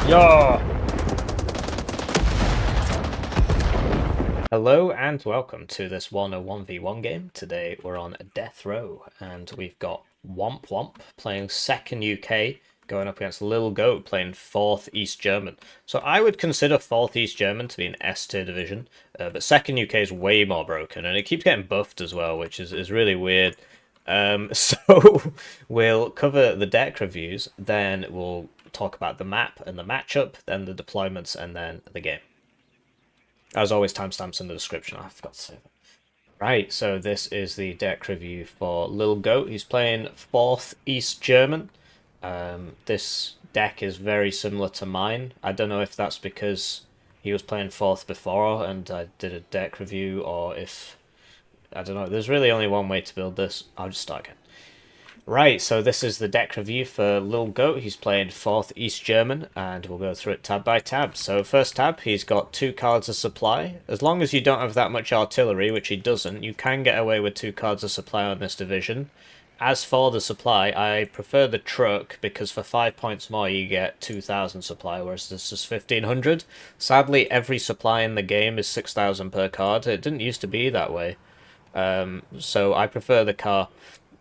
Yeah! Hello and welcome to this Warno 1v1 game. Today we're on Death Row and we've got WompWomp playing 2nd UK going up against Lil Goat playing 4th East German. So I would consider 4th East German to be an S tier division, but 2nd UK is way more broken and it keeps getting buffed as well, which is really weird. So we'll cover the deck reviews, then we'll talk about the map and the matchup, then the deployments, and then the game. As always, timestamps in the description. I forgot to say that. Right, so this is the deck review for Lil Goat. He's playing 4th East German. This deck is very similar to mine. I don't know if that's because he was playing 4th before and I did a deck review, or if... I don't know. There's really only one way to build this. I'll just start again. Right, so this is the deck review for Lil Goat. He's playing 4th East German, and we'll go through it tab by tab. So first tab, he's got 2 cards of supply. As long as you don't have that much artillery, which he doesn't, you can get away with 2 cards of supply on this division. As for the supply, I prefer the truck, because for 5 points more you get 2,000 supply, whereas this is 1,500. Sadly, every supply in the game is 6,000 per card. It didn't used to be that way. So I prefer the car.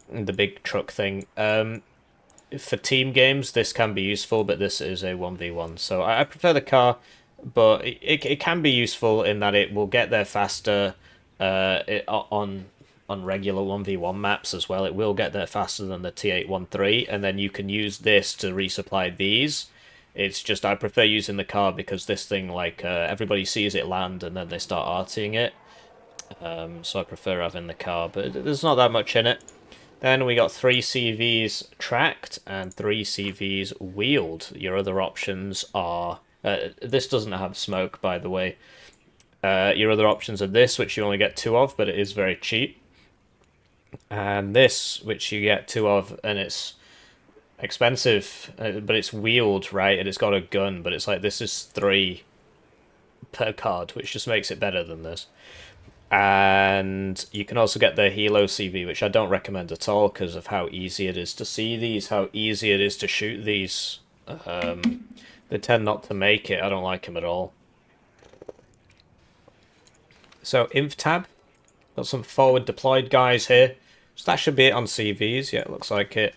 The big truck thing. For team games, this can be useful, but this is a 1v1. So I prefer the car, but it can be useful in that it will get there faster on regular 1v1 maps as well. It will get there faster than the T813, and then you can use this to resupply these. It's just I prefer using the car because this thing, like, everybody sees it land and then they start artying it. So I prefer having the car, but there's not that much in it. Then we got 3 CVs tracked and 3 CVs wheeled. Your other options are... this doesn't have smoke, by the way. Your other options are this, which you only get 2 of, but it is very cheap. And this, which you get 2 of, and it's expensive, but it's wheeled, right? And it's got a gun, but it's like this is 3 per card, which just makes it better than this. And you can also get the Helo CV, which I don't recommend at all because of how easy it is to see these, how easy it is to shoot these. They tend not to make it. I don't like them at all. So Inf tab, got some forward deployed guys here. So that should be it on CVs. Yeah, it looks like it.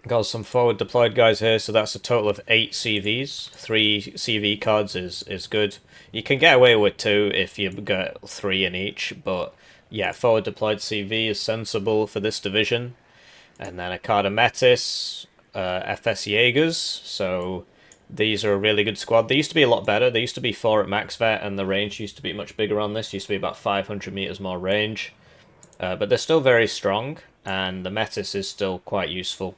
Got some forward deployed guys here, so that's a total of 8 CVs. 3 CV cards is good. You can get away with 2 if you get 3 in each, but yeah, forward deployed CV is sensible for this division. And then a card of Metis, FS Jaegers, so these are a really good squad. They used to be a lot better. They used to be 4 at max vet, and the range used to be much bigger on this. Used to be about 500 meters more range. But they're still very strong, and the Metis is still quite useful.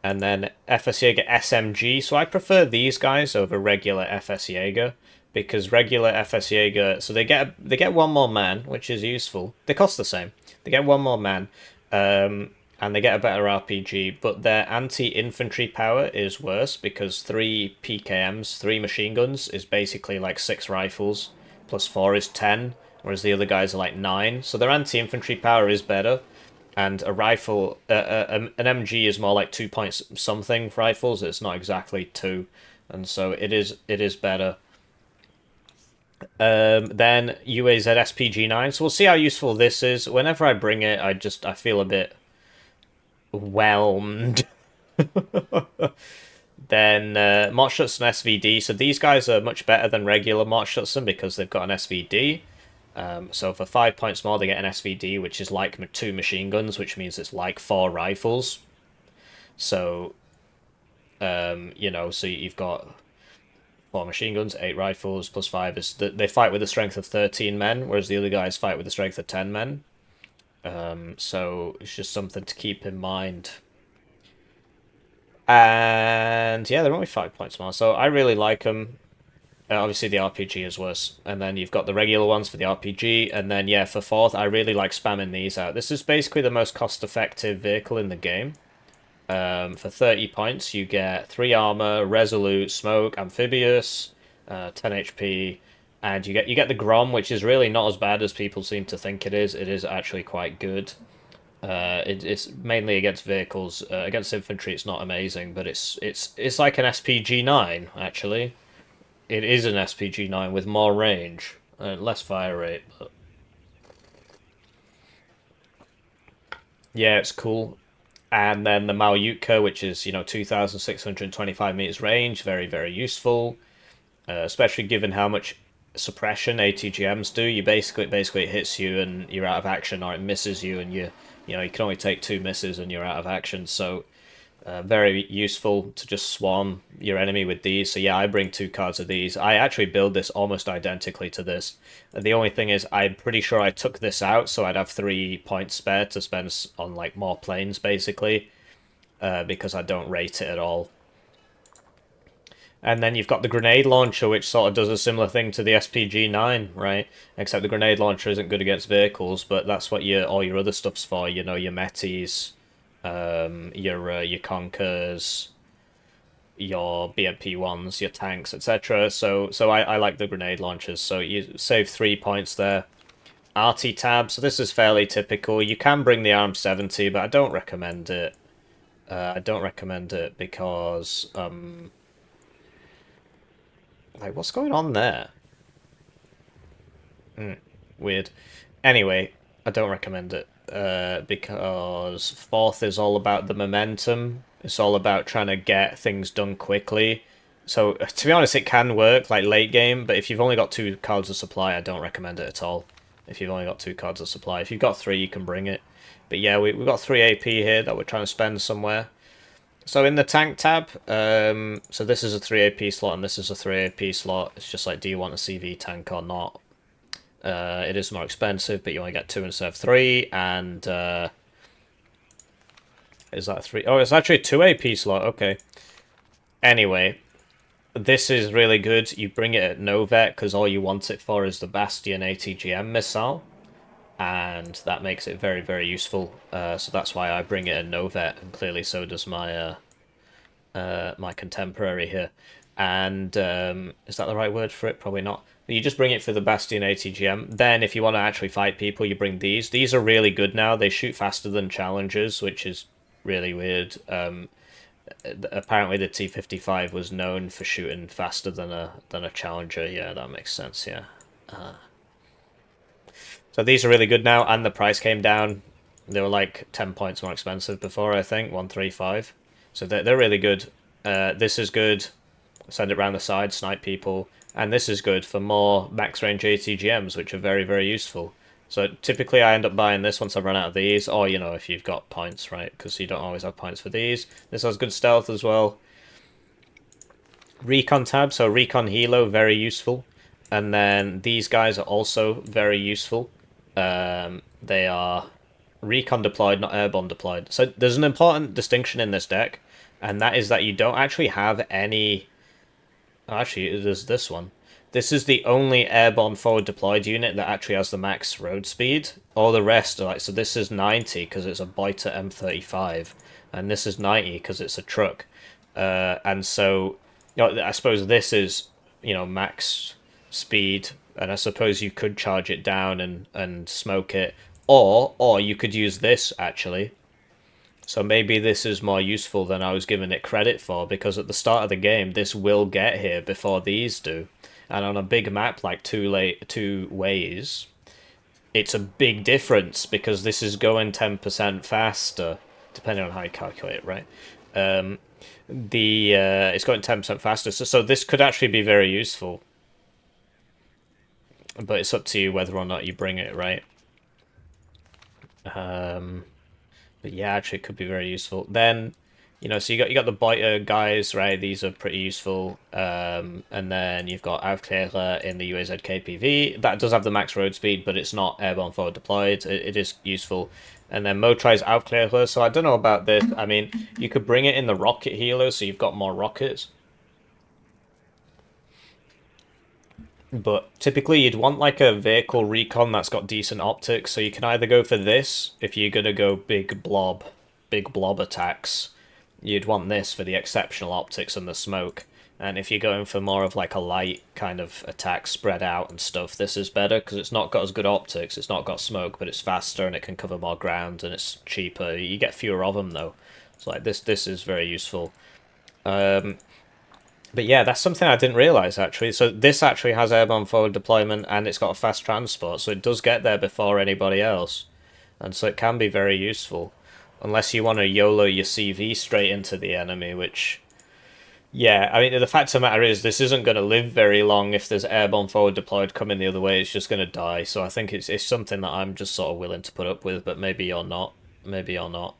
And then FS Jaeger SMG, so I prefer these guys over regular FS Jaeger, because regular FS Jaeger, so they get 1 more man, which is useful. They cost the same. They get 1 more man, and they get a better RPG, but their anti-infantry power is worse, because 3 PKMs, 3 machine guns, is basically like 6 rifles, plus 4 is 10, whereas the other guys are like 9, so their anti-infantry power is better. And a rifle, an MG is more like 2 point something rifles. It's not exactly 2, and so it is better. Then UAZ SPG9. So we'll see how useful this is. Whenever I bring it, I feel a bit whelmed. Then Motorised SVD. So these guys are much better than regular Motorised because they've got an SVD. So for 5 points more, they get an SVD, which is like 2 machine guns, which means it's like 4 rifles. So, you know, so you've got 4 machine guns, 8 rifles, plus 5 is... They fight with a strength of 13 men, whereas the other guys fight with a strength of 10 men. So it's just something to keep in mind. And yeah, they're only 5 points more, so I really like them. Obviously, the RPG is worse. And then you've got the regular ones for the RPG. And then, yeah, for 4th, I really like spamming these out. This is basically the most cost-effective vehicle in the game. For 30 points, you get 3 armor, resolute, smoke, amphibious, 10 HP, and you get the Grom, which is really not as bad as people seem to think it is. It is actually quite good. It's mainly against vehicles. Against infantry, it's not amazing, but it's like an SPG-9 actually. It is an SPG-9 with more range, less fire rate. But yeah, it's cool. And then the Malyutka, which is 2,625 meters range, very useful. Especially given how much suppression ATGMs do. Basically it hits you and you're out of action, or it misses you and you can only take 2 misses and you're out of action. So very useful to just swarm your enemy with these. So yeah, I bring 2 cards of these. I actually build this almost identically to this. The only thing is, I'm pretty sure I took this out, so I'd have 3 points spare to spend on like more planes, basically, because I don't rate it at all. And then you've got the grenade launcher, which sort of does a similar thing to the SPG-9, right? Except the grenade launcher isn't good against vehicles, but that's what all your other stuff's for. Your Metis, your Conkers, your BMP-1s, your tanks, etc. So I like the grenade launchers. So you save 3 points there. RT tab. So this is fairly typical. You can bring the ARM-70, but I don't recommend it. I don't recommend it because like, what's going on there? Weird. Anyway, I don't recommend it because fourth is all about the momentum. It's all about trying to get things done quickly. So, to be honest, it can work, like, late game, but if you've only got 2 cards of supply, I don't recommend it at all. If you've only got 2 cards of supply. If you've got 3, you can bring it. But yeah, we've got 3 AP here that we're trying to spend somewhere. So in the tank tab, so this is a 3 AP slot and this is a 3 AP slot. It's just like, do you want a CV tank or not? It is more expensive, but you only get 2 instead of 3, and is that 3? Oh, it's actually a 2 AP slot, okay. Anyway, this is really good. You bring it at no vet, because all you want it for is the Bastion ATGM missile, and that makes it very useful. So that's why I bring it at no vet, and clearly so does my my contemporary here. And is that the right word for it? Probably not. You just bring it for the Bastion ATGM. Then if you want to actually fight people, you bring these. These are really good now. They shoot faster than Challengers, which is really weird. Apparently the T-55 was known for shooting faster than a Challenger. Yeah, that makes sense, yeah. So these are really good now, and the price came down. They were like 10 points more expensive before, I think, 135. So they're really good. This is good. Send it around the side, snipe people. And this is good for more max range ATGMs, which are very useful. So typically I end up buying this once I've run out of these, or, if you've got points, right? Because you don't always have points for these. This has good stealth as well. Recon tab, so Recon Helo, very useful. And then these guys are also very useful. They are recon deployed, not airborne deployed. So there's an important distinction in this deck, and that is that you don't actually have any... Actually, there's this one. This is the only airborne forward deployed unit that actually has the max road speed. All the rest are like... So this is 90 because it's a Biter M35, and this is 90 because it's a truck. And so, I suppose this is, max speed, and I suppose you could charge it down and smoke it, or you could use this actually. So maybe this is more useful than I was giving it credit for, because at the start of the game this will get here before these do, and on a big map like two ways, it's a big difference because this is going 10% faster, depending on how you calculate it, right? It's going 10% faster, so this could actually be very useful. But it's up to you whether or not you bring it, right? But yeah, actually, it could be very useful. Then, so you got the Biter guys, right? These are pretty useful. And then you've got Aufklärer in the UAZ KPV. That does have the max road speed, but it's not airborne forward deployed. It is useful. And then Motorised Aufklärer. So I don't know about this. I mean, you could bring it in the rocket healer, so you've got more rockets. But typically you'd want like a vehicle recon that's got decent optics, so you can either go for this if you're gonna go big blob attacks. You'd want this for the exceptional optics and the smoke. And if you're going for more of like a light kind of attack spread out and stuff, this is better because it's not got as good optics, it's not got smoke, but it's faster and it can cover more ground and it's cheaper. You get fewer of them though. So like this is very useful. But yeah, that's something I didn't realize actually. So this actually has airborne forward deployment and it's got a fast transport, so it does get there before anybody else. And so it can be very useful. Unless you want to YOLO your CV straight into the enemy, which yeah, I mean, the fact of the matter is, this isn't going to live very long if there's airborne forward deployed coming the other way. It's just going to die. So I think it's something that I'm just sort of willing to put up with, but maybe you're not. Maybe you're not.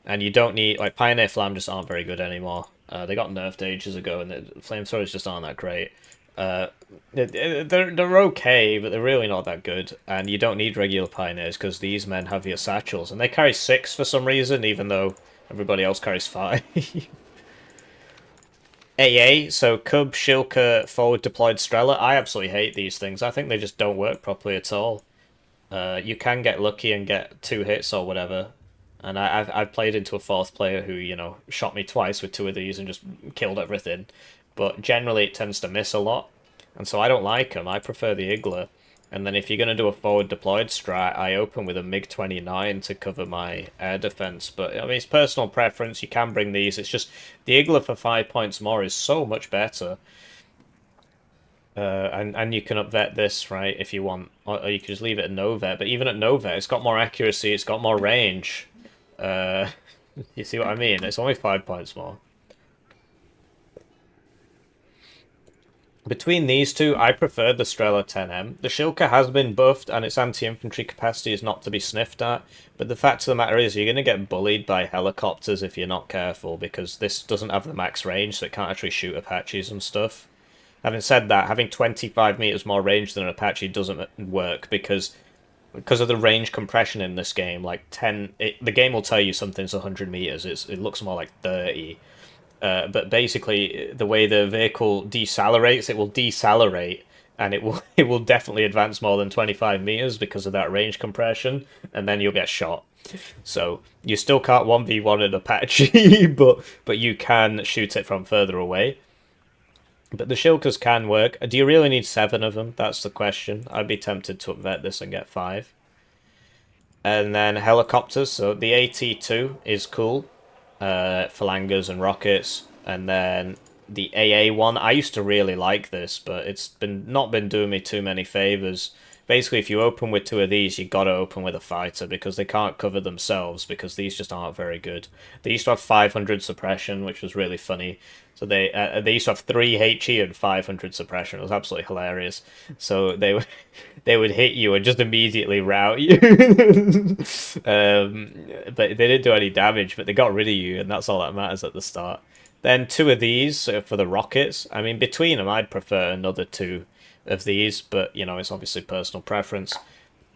And you don't need, like, Pioneer Flam just aren't very good anymore. They got nerfed ages ago, and the flamethrowers just aren't that great. They're okay, but they're really not that good. And you don't need regular Pioneers, because these men have your satchels. And they carry 6 for some reason, even though everybody else carries 5. AA, so Cub, Shilka, Forward Deployed Strela. I absolutely hate these things. I think they just don't work properly at all. You can get lucky and get 2 hits or whatever. And I've played into a 4th player who, you know, shot me twice with 2 of these and just killed everything. But generally it tends to miss a lot. And so I don't like them. I prefer the Igla. And then if you're going to do a forward deployed strat, I open with a MiG-29 to cover my air defense. But, I mean, it's personal preference. You can bring these. It's just, the Igla for 5 points more is so much better. And you can upvet this, right, if you want. Or you can just leave it at no vet. But even at no vet, it's got more accuracy, it's got more range. You see what I mean? It's only 5 points more. Between these two, I prefer the Strela 10M. The Shilka has been buffed, and its anti-infantry capacity is not to be sniffed at, but the fact of the matter is you're going to get bullied by helicopters if you're not careful, because this doesn't have the max range, so it can't actually shoot Apaches and stuff. Having said that, having 25 meters more range than an Apache doesn't work, because of the range compression in this game. Like 10... the game will tell you something's 100 meters, it looks more like 30. But basically, the way the vehicle decelerates, it will decelerate, and it will definitely advance more than 25 meters because of that range compression, and then you'll get shot. So you still can't 1v1 an Apache, but you can shoot it from further away. But the Shilkas can work. Do you really need 7 of them? That's the question. I'd be tempted to upvet this and get 5. And then helicopters. So the AT-2 is cool. Phalangers and rockets, and then the AA one. I used to really like this, but it's not been doing me too many favors. Basically, if you open with 2 of these, you gotta open with a fighter because they can't cover themselves because these just aren't very good. They used to have 500 suppression, which was really funny. So they used to have 3 HE and 500 suppression. It was absolutely hilarious. So they would hit you and just immediately rout you. But they didn't do any damage, but they got rid of you, and that's all that matters at the start. Then 2 of these for the rockets. I mean, between them, I'd prefer another 2 of these, but, you know, it's obviously personal preference.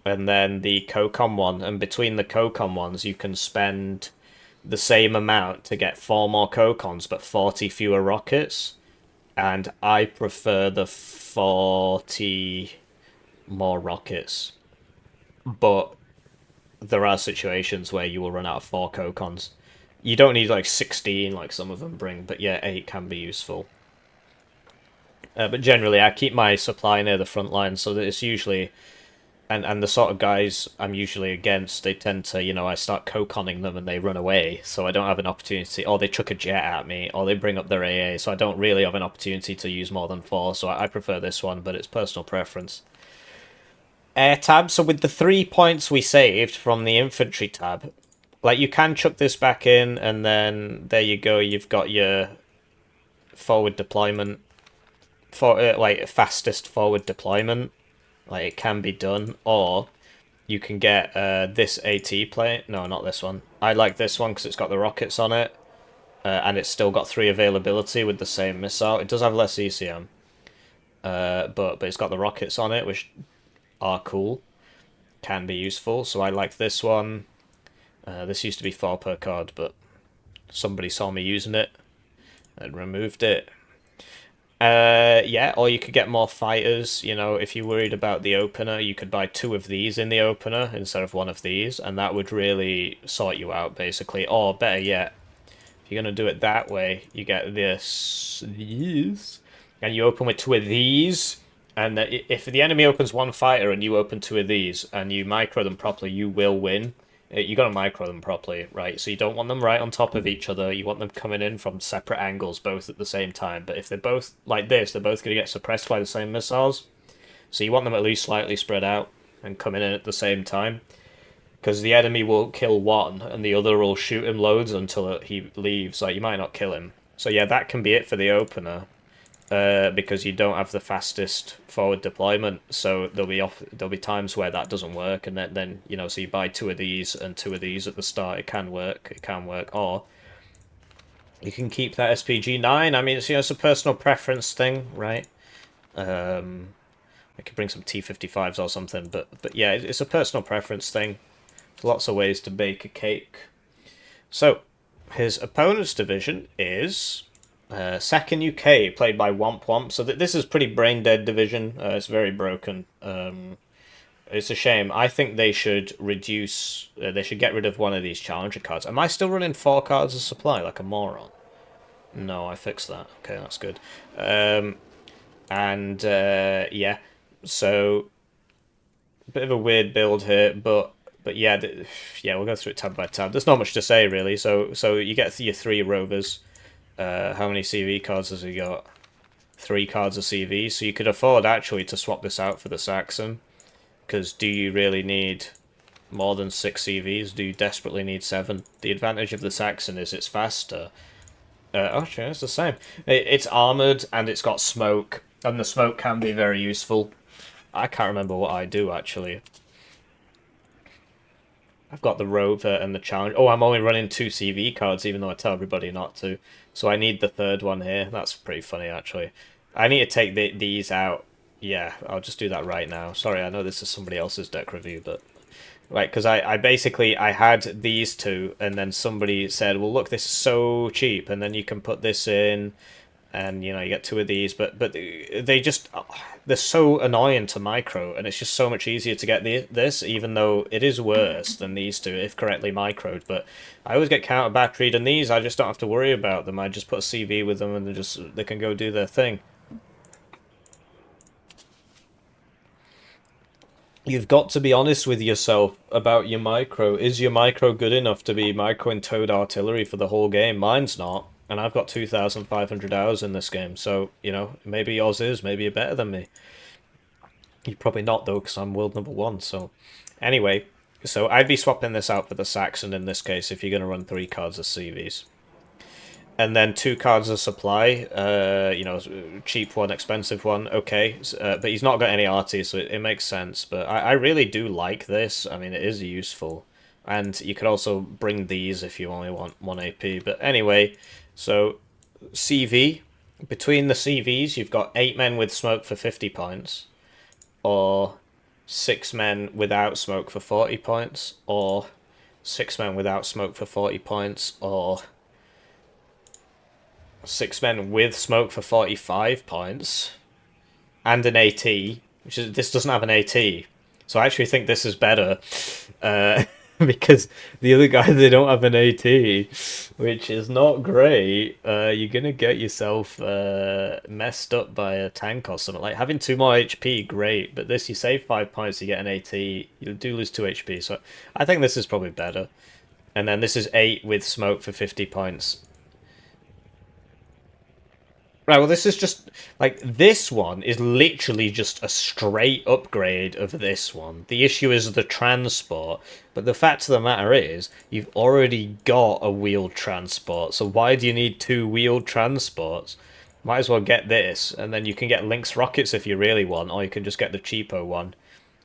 And then the COCOM one, and between the COCOM ones, you can spend the same amount to get 4 more COCONs, but 40 fewer rockets. And I prefer the 40 more rockets. But there are situations where you will run out of 4 COCONs. You don't need like 16 like some of them bring, but yeah, 8 can be useful. But generally, I keep my supply near the front line, so that it's usually... And the sort of guys I'm usually against, they tend to, you know, I start co-conning them and they run away, so I don't have an opportunity, or they chuck a jet at me, or they bring up their AA, so I don't really have an opportunity to use more than 4, so I prefer this one, but it's personal preference. Air tab, so with the 3 points we saved from the infantry tab, like, you can chuck this back in, and then there you go, you've got your forward deployment, for like, fastest forward deployment. Like, it can be done, or you can get this AT plane. No, not this one. I like this one because it's got the rockets on it, and it's still got 3 availability with the same missile. It does have less ECM, but it's got the rockets on it, which are cool. Can be useful, so I like this one. This used to be 4 per card, but somebody saw me using it and removed it. Yeah, or you could get more fighters, you know, if you're worried about the opener, you could buy 2 of these in the opener instead of 1 of these, and that would really sort you out, basically. Or, better yet, If you're going to do it that way, you get these, and you open with 2 of these, and if the enemy opens 1 fighter and you open 2 of these, and you micro them properly, you will win. You got to micro them properly, right? So you don't want them right on top of each other. You want them coming in from separate angles, both at the same time. But if they're both like this, they're both going to get suppressed by the same missiles. So you want them at least slightly spread out and coming in at the same time. Because the enemy will kill one, and the other will shoot him loads until he leaves. Like, you might not kill him. So yeah, that can be it for the opener. Because you don't have the fastest forward deployment, so there'll be times where that doesn't work, and then you know, so you buy 2 of these and 2 of these at the start. It can work, or you can keep that SPG-9. I mean, it's, you know, it's a personal preference thing, right? I could bring some T-55s or something, but yeah, it's a personal preference thing. There's lots of ways to bake a cake. So his opponent's division is second UK, played by WompWomp. So this is pretty brain dead division. It's very broken. It's a shame. I think they should reduce. They should get rid of one of these challenger cards. Am I still running 4 cards of supply like a moron? No, I fixed that. Okay, that's good. Yeah, so a bit of a weird build here, but yeah, yeah, we'll go through it tab by tab. There's not much to say really. So you get your 3 rovers. How many CV cards has he got? 3 cards of CV, so you could afford actually to swap this out for the Saxon. Because do you really need more than 6 CVs? Do you desperately need 7? The advantage of the Saxon is it's faster. Actually, it's the same. It's armoured and it's got smoke, and the smoke can be very useful. I can't remember what I do actually. I've got the rover and the challenge. Oh, I'm only running 2 CV cards, even though I tell everybody not to. So I need the 3rd one here. That's pretty funny, actually. I need to take these out. Yeah, I'll just do that right now. Sorry, I know this is somebody else's deck review, but... Right, because I basically, I had these 2, and then somebody said, well, look, this is so cheap, and then you can put this in, and, you know, you get 2 of these, but they just... They're so annoying to micro, and it's just so much easier to get this, even though it is worse than these 2, if correctly microed. But I always get counter batteried, and these I just don't have to worry about them. I just put a CV with them, and they can go do their thing. You've got to be honest with yourself about your micro. Is your micro good enough to be microing towed artillery for the whole game? Mine's not, and I've got 2,500 hours in this game, so, you know, maybe yours is, maybe you're better than me. You're probably not, though, because I'm world number 1, so... Anyway, so I'd be swapping this out for the Saxon in this case if you're going to run 3 cards of CVs. And then 2 cards of supply, you know, cheap one, expensive one, okay. But he's not got any arties, so it makes sense. But I really do like this. I mean, it is useful. And you could also bring these if you only want 1 AP. But anyway, so CV. Between the CVs, you've got 8 men with smoke for 50 points. Or 6 men without smoke for 40 points. Or 6 men without smoke for 40 points. Or... 6 men with smoke for 45 points, and an AT, which is, this doesn't have an AT, so I actually think this is better, because the other guy, they don't have an AT, which is not great. You're gonna get yourself messed up by a tank or something. Like, having 2 more HP, great, but this, you save 5 points, you get an AT, you do lose 2 HP, so I think this is probably better. And then this is 8 with smoke for 50 points. Right, well, this is just, like, this one is literally just a straight upgrade of this one. The issue is the transport, but the fact of the matter is, you've already got a wheeled transport, so why do you need 2 wheeled transports? Might as well get this, and then you can get Lynx rockets if you really want, or you can just get the cheapo one.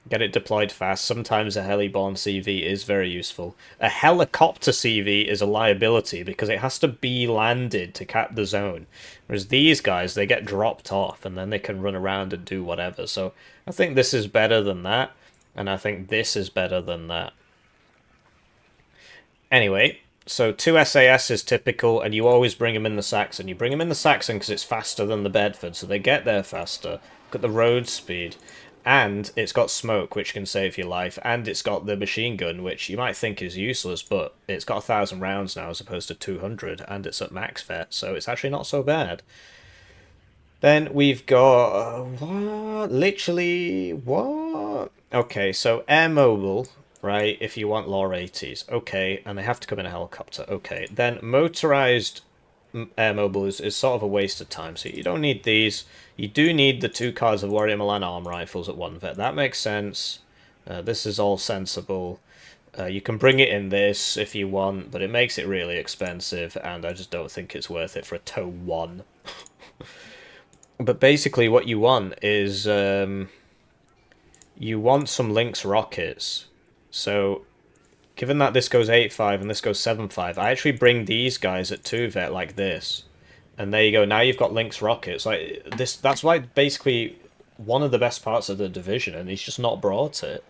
Get it deployed fast. Sometimes a heliborne CV is very useful. A helicopter CV is a liability because it has to be landed to cap the zone. Whereas these guys, they get dropped off and then they can run around and do whatever. So I think this is better than that. And I think this is better than that. Anyway, so 2 SAS is typical, and you always bring them in the Saxon. You bring them in the Saxon because it's faster than the Bedford, so they get there faster. Look at the road speed. And it's got smoke, which can save your life, and it's got the machine gun, which you might think is useless, but it's got 1,000 rounds now as opposed to 200, and it's at max vet, so it's actually not so bad. Then we've got what? Literally what? Okay, so air mobile, right? If you want lore 80s, okay, and they have to come in a helicopter, okay. Then motorized air mobile is sort of a waste of time, so you don't need these. You do need the 2 cards of Warrior Milan arm rifles at 1 vet. That makes sense. This is all sensible. You can bring it in this if you want, but it makes it really expensive, and I just don't think it's worth it for a tow 1. But basically what you want is you want some Lynx rockets. So given that this goes 8.5 and this goes 7.5, I actually bring these guys at 2 vet like this. And there you go. Now you've got Lynx rockets. Like this, that's why basically one of the best parts of the division, and he's just not brought it.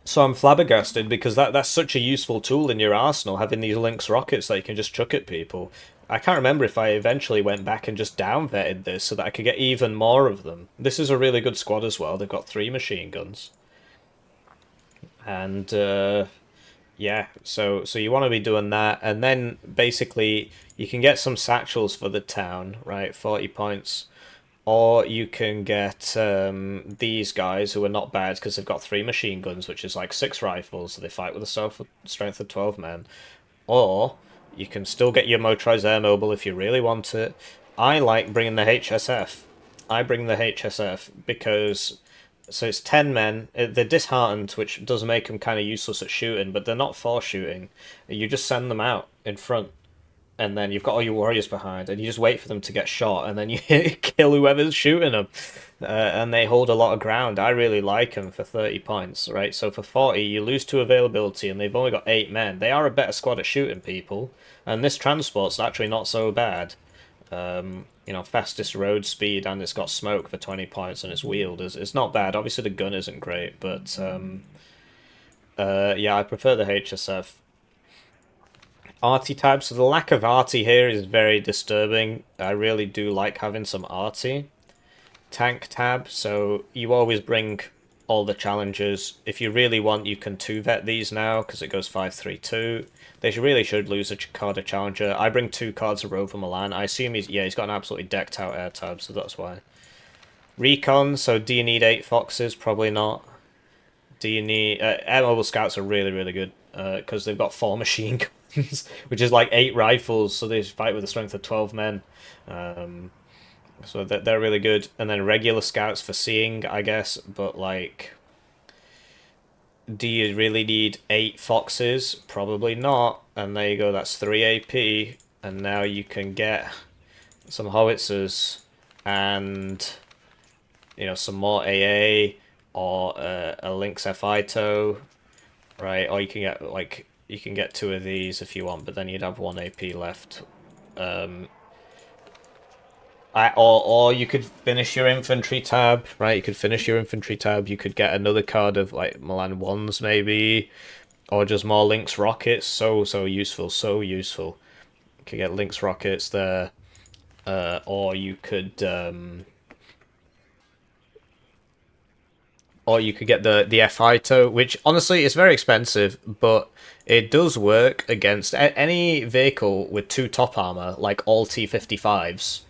So I'm flabbergasted because that's such a useful tool in your arsenal, having these Lynx rockets that you can just chuck at people. I can't remember if I eventually went back and just down vetted this so that I could get even more of them. This is a really good squad as well. They've got 3 machine guns. And yeah, so you want to be doing that, and then basically you can get some satchels for the town, right? 40 points. Or you can get these guys who are not bad because they've got 3 machine guns, which is like 6 rifles, so they fight with a strength of 12 men. Or you can still get your motorized air mobile if you really want it. I like bringing the HSF. I bring the HSF because so it's 10 men. They're disheartened, which does make them kind of useless at shooting, but they're not for shooting. You just send them out in front, and then you've got all your warriors behind, and you just wait for them to get shot, and then you kill whoever's shooting them. And they hold a lot of ground. I really like them for 30 points, right? So for 40, you lose 2 availability, and they've only got 8 men. They are a better squad at shooting people, and this transport's actually not so bad. You know, fastest road speed, and it's got smoke for 20 points, and it's wheeled. It's not bad. Obviously, the gun isn't great, but yeah, I prefer the HSF. Arty tab. So the lack of arty here is very disturbing. I really do like having some arty. Tank tab. So you always bring all the challengers. If you really want, you can 2-vet these now because it goes 5-3-2. They really should lose a card of challenger. I bring 2 cards of Rover Milan. I assume he's got an absolutely decked out air tab, so that's why. Recon. So do you need 8 foxes? Probably not. Do you need air mobile scouts are really good because they've got 4 machine guns, which is like 8 rifles, so they fight with a strength of 12 men. So they're really good. And then regular scouts for seeing, I guess, but like, do you really need 8 foxes? Probably not. And there you go, that's 3 AP, and now you can get some howitzers and some more AA or a Lynx FI tow, right? Or you can get 2 of these if you want, but then you'd have 1 AP left. Or you could finish your infantry tab, right? You could finish your infantry tab. You could get another card of like Milan 1s maybe, or just more Lynx rockets. So useful, so useful. You could get Lynx rockets there, or you could get the FI tow, which honestly is very expensive, but it does work against any vehicle with 2 top armor, like all T55s,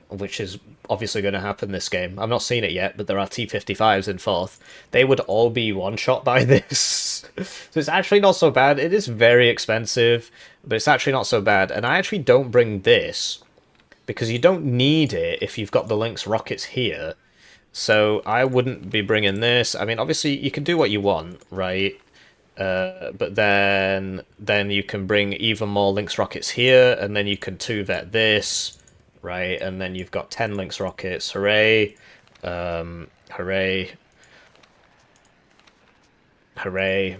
which is obviously going to happen this game. I've not seen it yet, but there are T55s in 4th. They would all be one-shot by this. So it's actually not so bad. It is very expensive, but it's actually not so bad. And I actually don't bring this, because you don't need it if you've got the Lynx rockets here. So I wouldn't be bringing this. I mean, obviously you can do what you want, right? But then you can bring even more Lynx rockets here, and then you can 2-vet this, right? And then you've got 10 Lynx rockets. Hooray! Hooray! Hooray!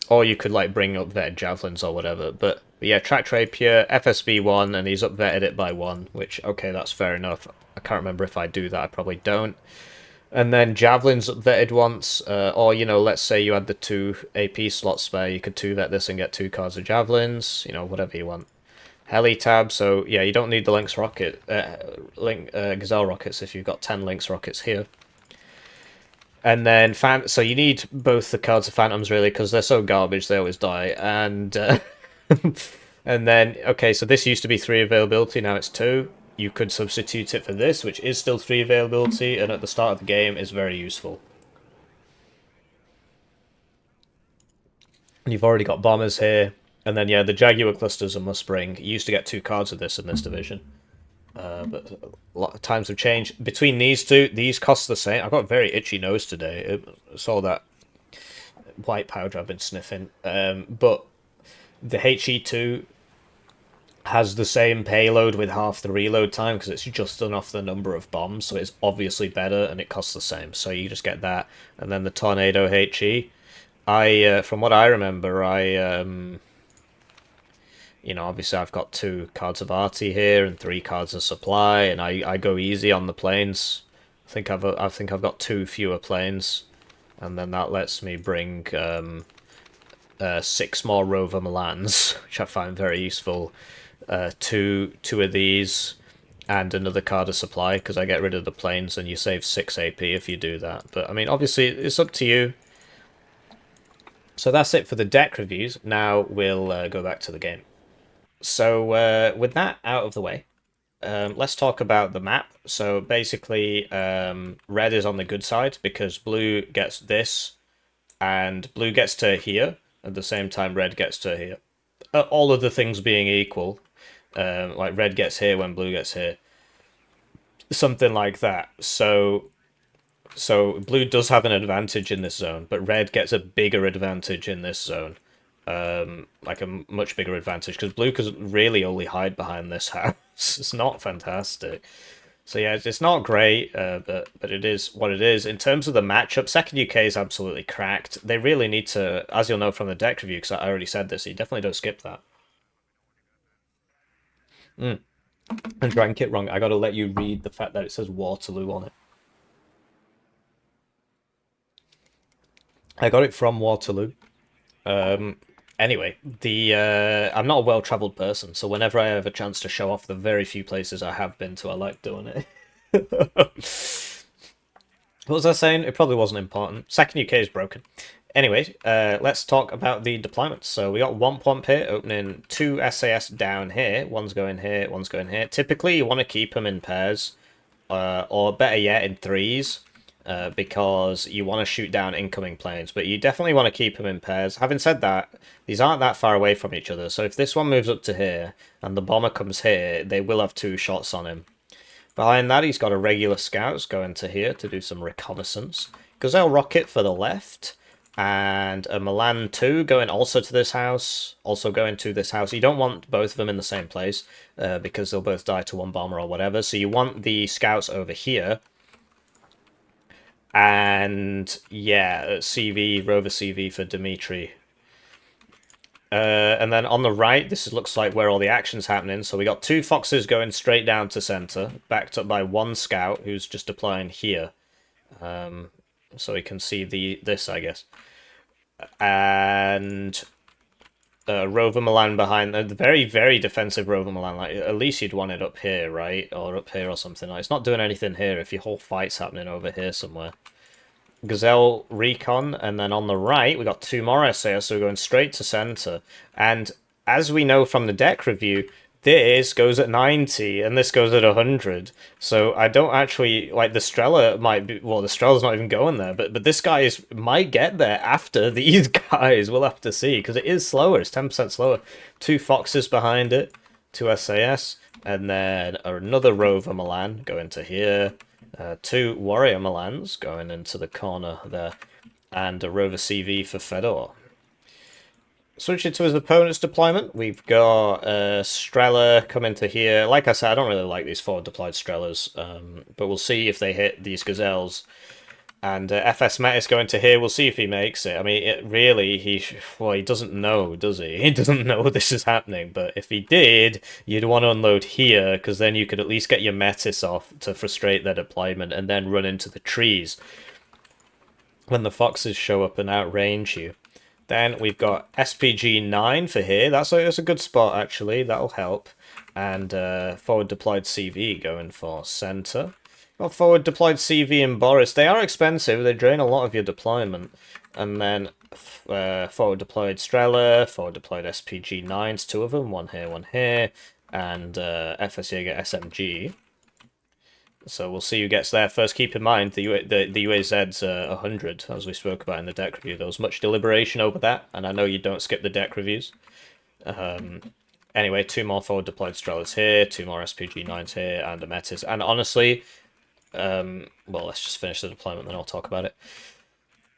Or you could like bring up vetted javelins or whatever. But yeah, track rapier, FSB 1, and he's up vetted it by 1. Which, okay, that's fair enough. I can't remember if I do that. I probably don't. And then javelins vetted once, or let's say you had the 2 AP slots spare, you could 2-vet this and get 2 cards of javelins, whatever you want. Heli tab, so yeah, you don't need the Lynx rocket, Gazelle rockets if you've got 10 Lynx rockets here. And then, so you need both the cards of Phantoms, really, because they're so garbage, they always die. And and then, okay, so this used to be 3 availability, now it's 2. You could substitute it for this, which is still 3 availability, and at the start of the game is very useful. And you've already got bombers here. And then, yeah, the Jaguar clusters are must bring. You used to get 2 cards of this in this division. But a lot of times have changed. Between these two, these cost the same. I've got a very itchy nose today. It's all that white powder I've been sniffing. But the HE2 has the same payload with half the reload time because it's just enough the number of bombs, so it's obviously better and it costs the same. So you just get that, and then the Tornado HE. From what I remember, obviously I've got 2 cards of arty here and 3 cards of supply, and I go easy on the planes. I think I've got 2 fewer planes, and then that lets me bring 6 more Rover Milans, which I find very useful. Two of these, and another card of supply because I get rid of the planes, and you save 6 AP if you do that. But I mean, obviously it's up to you. So that's it for the deck reviews. Now we'll go back to the game. So with that out of the way, let's talk about the map. So basically, red is on the good side because blue gets this, and blue gets to here at the same time red gets to here. All of the things being equal, like red gets here when blue gets here, something like that. So blue does have an advantage in this zone, but red gets a bigger advantage in this zone. Like a much bigger advantage, because blue can really only hide behind this house. It's not fantastic. So yeah, it's not great, but it is what it is. In terms of the matchup, second UK is absolutely cracked. They really need to, as you'll know from the deck review, because I already said this, you definitely don't skip that. Mm. And drank it wrong. I got to let you read the fact that it says Waterloo on it. I got it from Waterloo. Anyway, I'm not a well-traveled person, so whenever I have a chance to show off the very few places I have been to, I like doing it. What was I saying? It probably wasn't important. Second UK is broken. Anyway, let's talk about the deployments. So we got WompWomp here, opening 2 SAS down here. One's going here, one's going here. Typically, you want to keep them in pairs, or better yet, in threes. Because you want to shoot down incoming planes, but you definitely want to keep them in pairs. Having said that, these aren't that far away from each other, so if this one moves up to here, and the bomber comes here, they will have 2 shots on him. Behind that, he's got a regular scouts going to here to do some reconnaissance. Gazelle rocket for the left, and a Milan 2 going also to this house, also going to this house. You don't want both of them in the same place, because they'll both die to one bomber or whatever, so you want the scouts over here. And yeah, Rover CV for Dimitri. And then on the right, this looks like where all the action's happening. So we got 2 foxes going straight down to center, backed up by 1 scout who's just deploying here. So we can see this, I guess. And Rover Milan behind, the very, very defensive Rover Milan. Like, at least you'd want it up here, right? Or up here or something. Like, it's not doing anything here if your whole fight's happening over here somewhere. Gazelle recon, and then on the right we got 2 more SAS, so we're going straight to center. And as we know from the deck review, this goes at 90 and this goes at 100. So I don't actually like the Strela might be, well, the Strela's not even going there, but this guy might get there after these guys. We'll have to see, because it is slower. It's 10% slower. 2 foxes behind it, 2 SAS, and then another Rover Milan going to here. 2 Warrior Milans going into the corner there, and a Rover CV for Fedor. Switching to his opponent's deployment, we've got Strela coming to here. Like I said, I don't really like these forward deployed Strelas, but we'll see if they hit these Gazelles. And FS Metis going to here. We'll see if he makes it. I mean, he doesn't know, does he? He doesn't know this is happening. But if he did, you'd want to unload here, because then you could at least get your Metis off to frustrate their deployment, and then run into the trees when the foxes show up and outrange you. Then we've got SPG-9 for here. That's a good spot, actually. That'll help. And forward deployed CV going for center. Got forward deployed CV and Boris. They are expensive. They drain a lot of your deployment. And then forward deployed Strela, forward deployed SPG-9s, two of them. One here. And FS Jaeger SMG. So we'll see who gets there first. Keep in mind, the UAZ's 100, as we spoke about in the deck review. There was much deliberation over that, and I know you don't skip the deck reviews. Anyway, two more forward deployed Strelas here, two more SPG-9s here, and a Metis. And honestly, well, let's just finish the deployment, then I'll talk about it.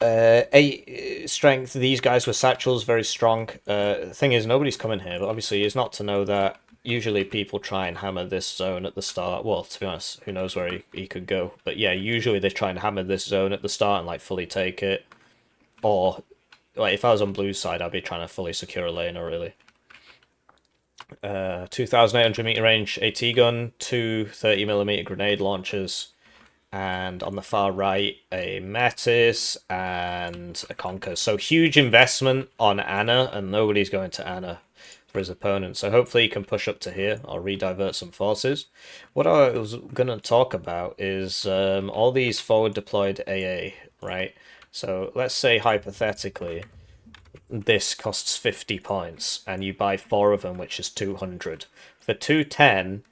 8 strength, these guys with satchels, very strong. Thing is, nobody's coming here, but obviously it's not to know that usually people try and hammer this zone at the start. Well, to be honest, who knows where he could go. But yeah, usually they try and hammer this zone at the start and like fully take it. Or, like, if I was on blue's side, I'd be trying to fully secure a lane, or really. 2,800 meter range AT gun, two 30mm grenade launchers, and on the far right, a Metis and a Conker. So huge investment on Anna, and nobody's going to Anna for his opponent. So hopefully he can push up to here or redivert some forces. What I was going to talk about is all these forward deployed AA, right? So let's say hypothetically this costs 50 points and you buy 4 of them, which is 200. For 210,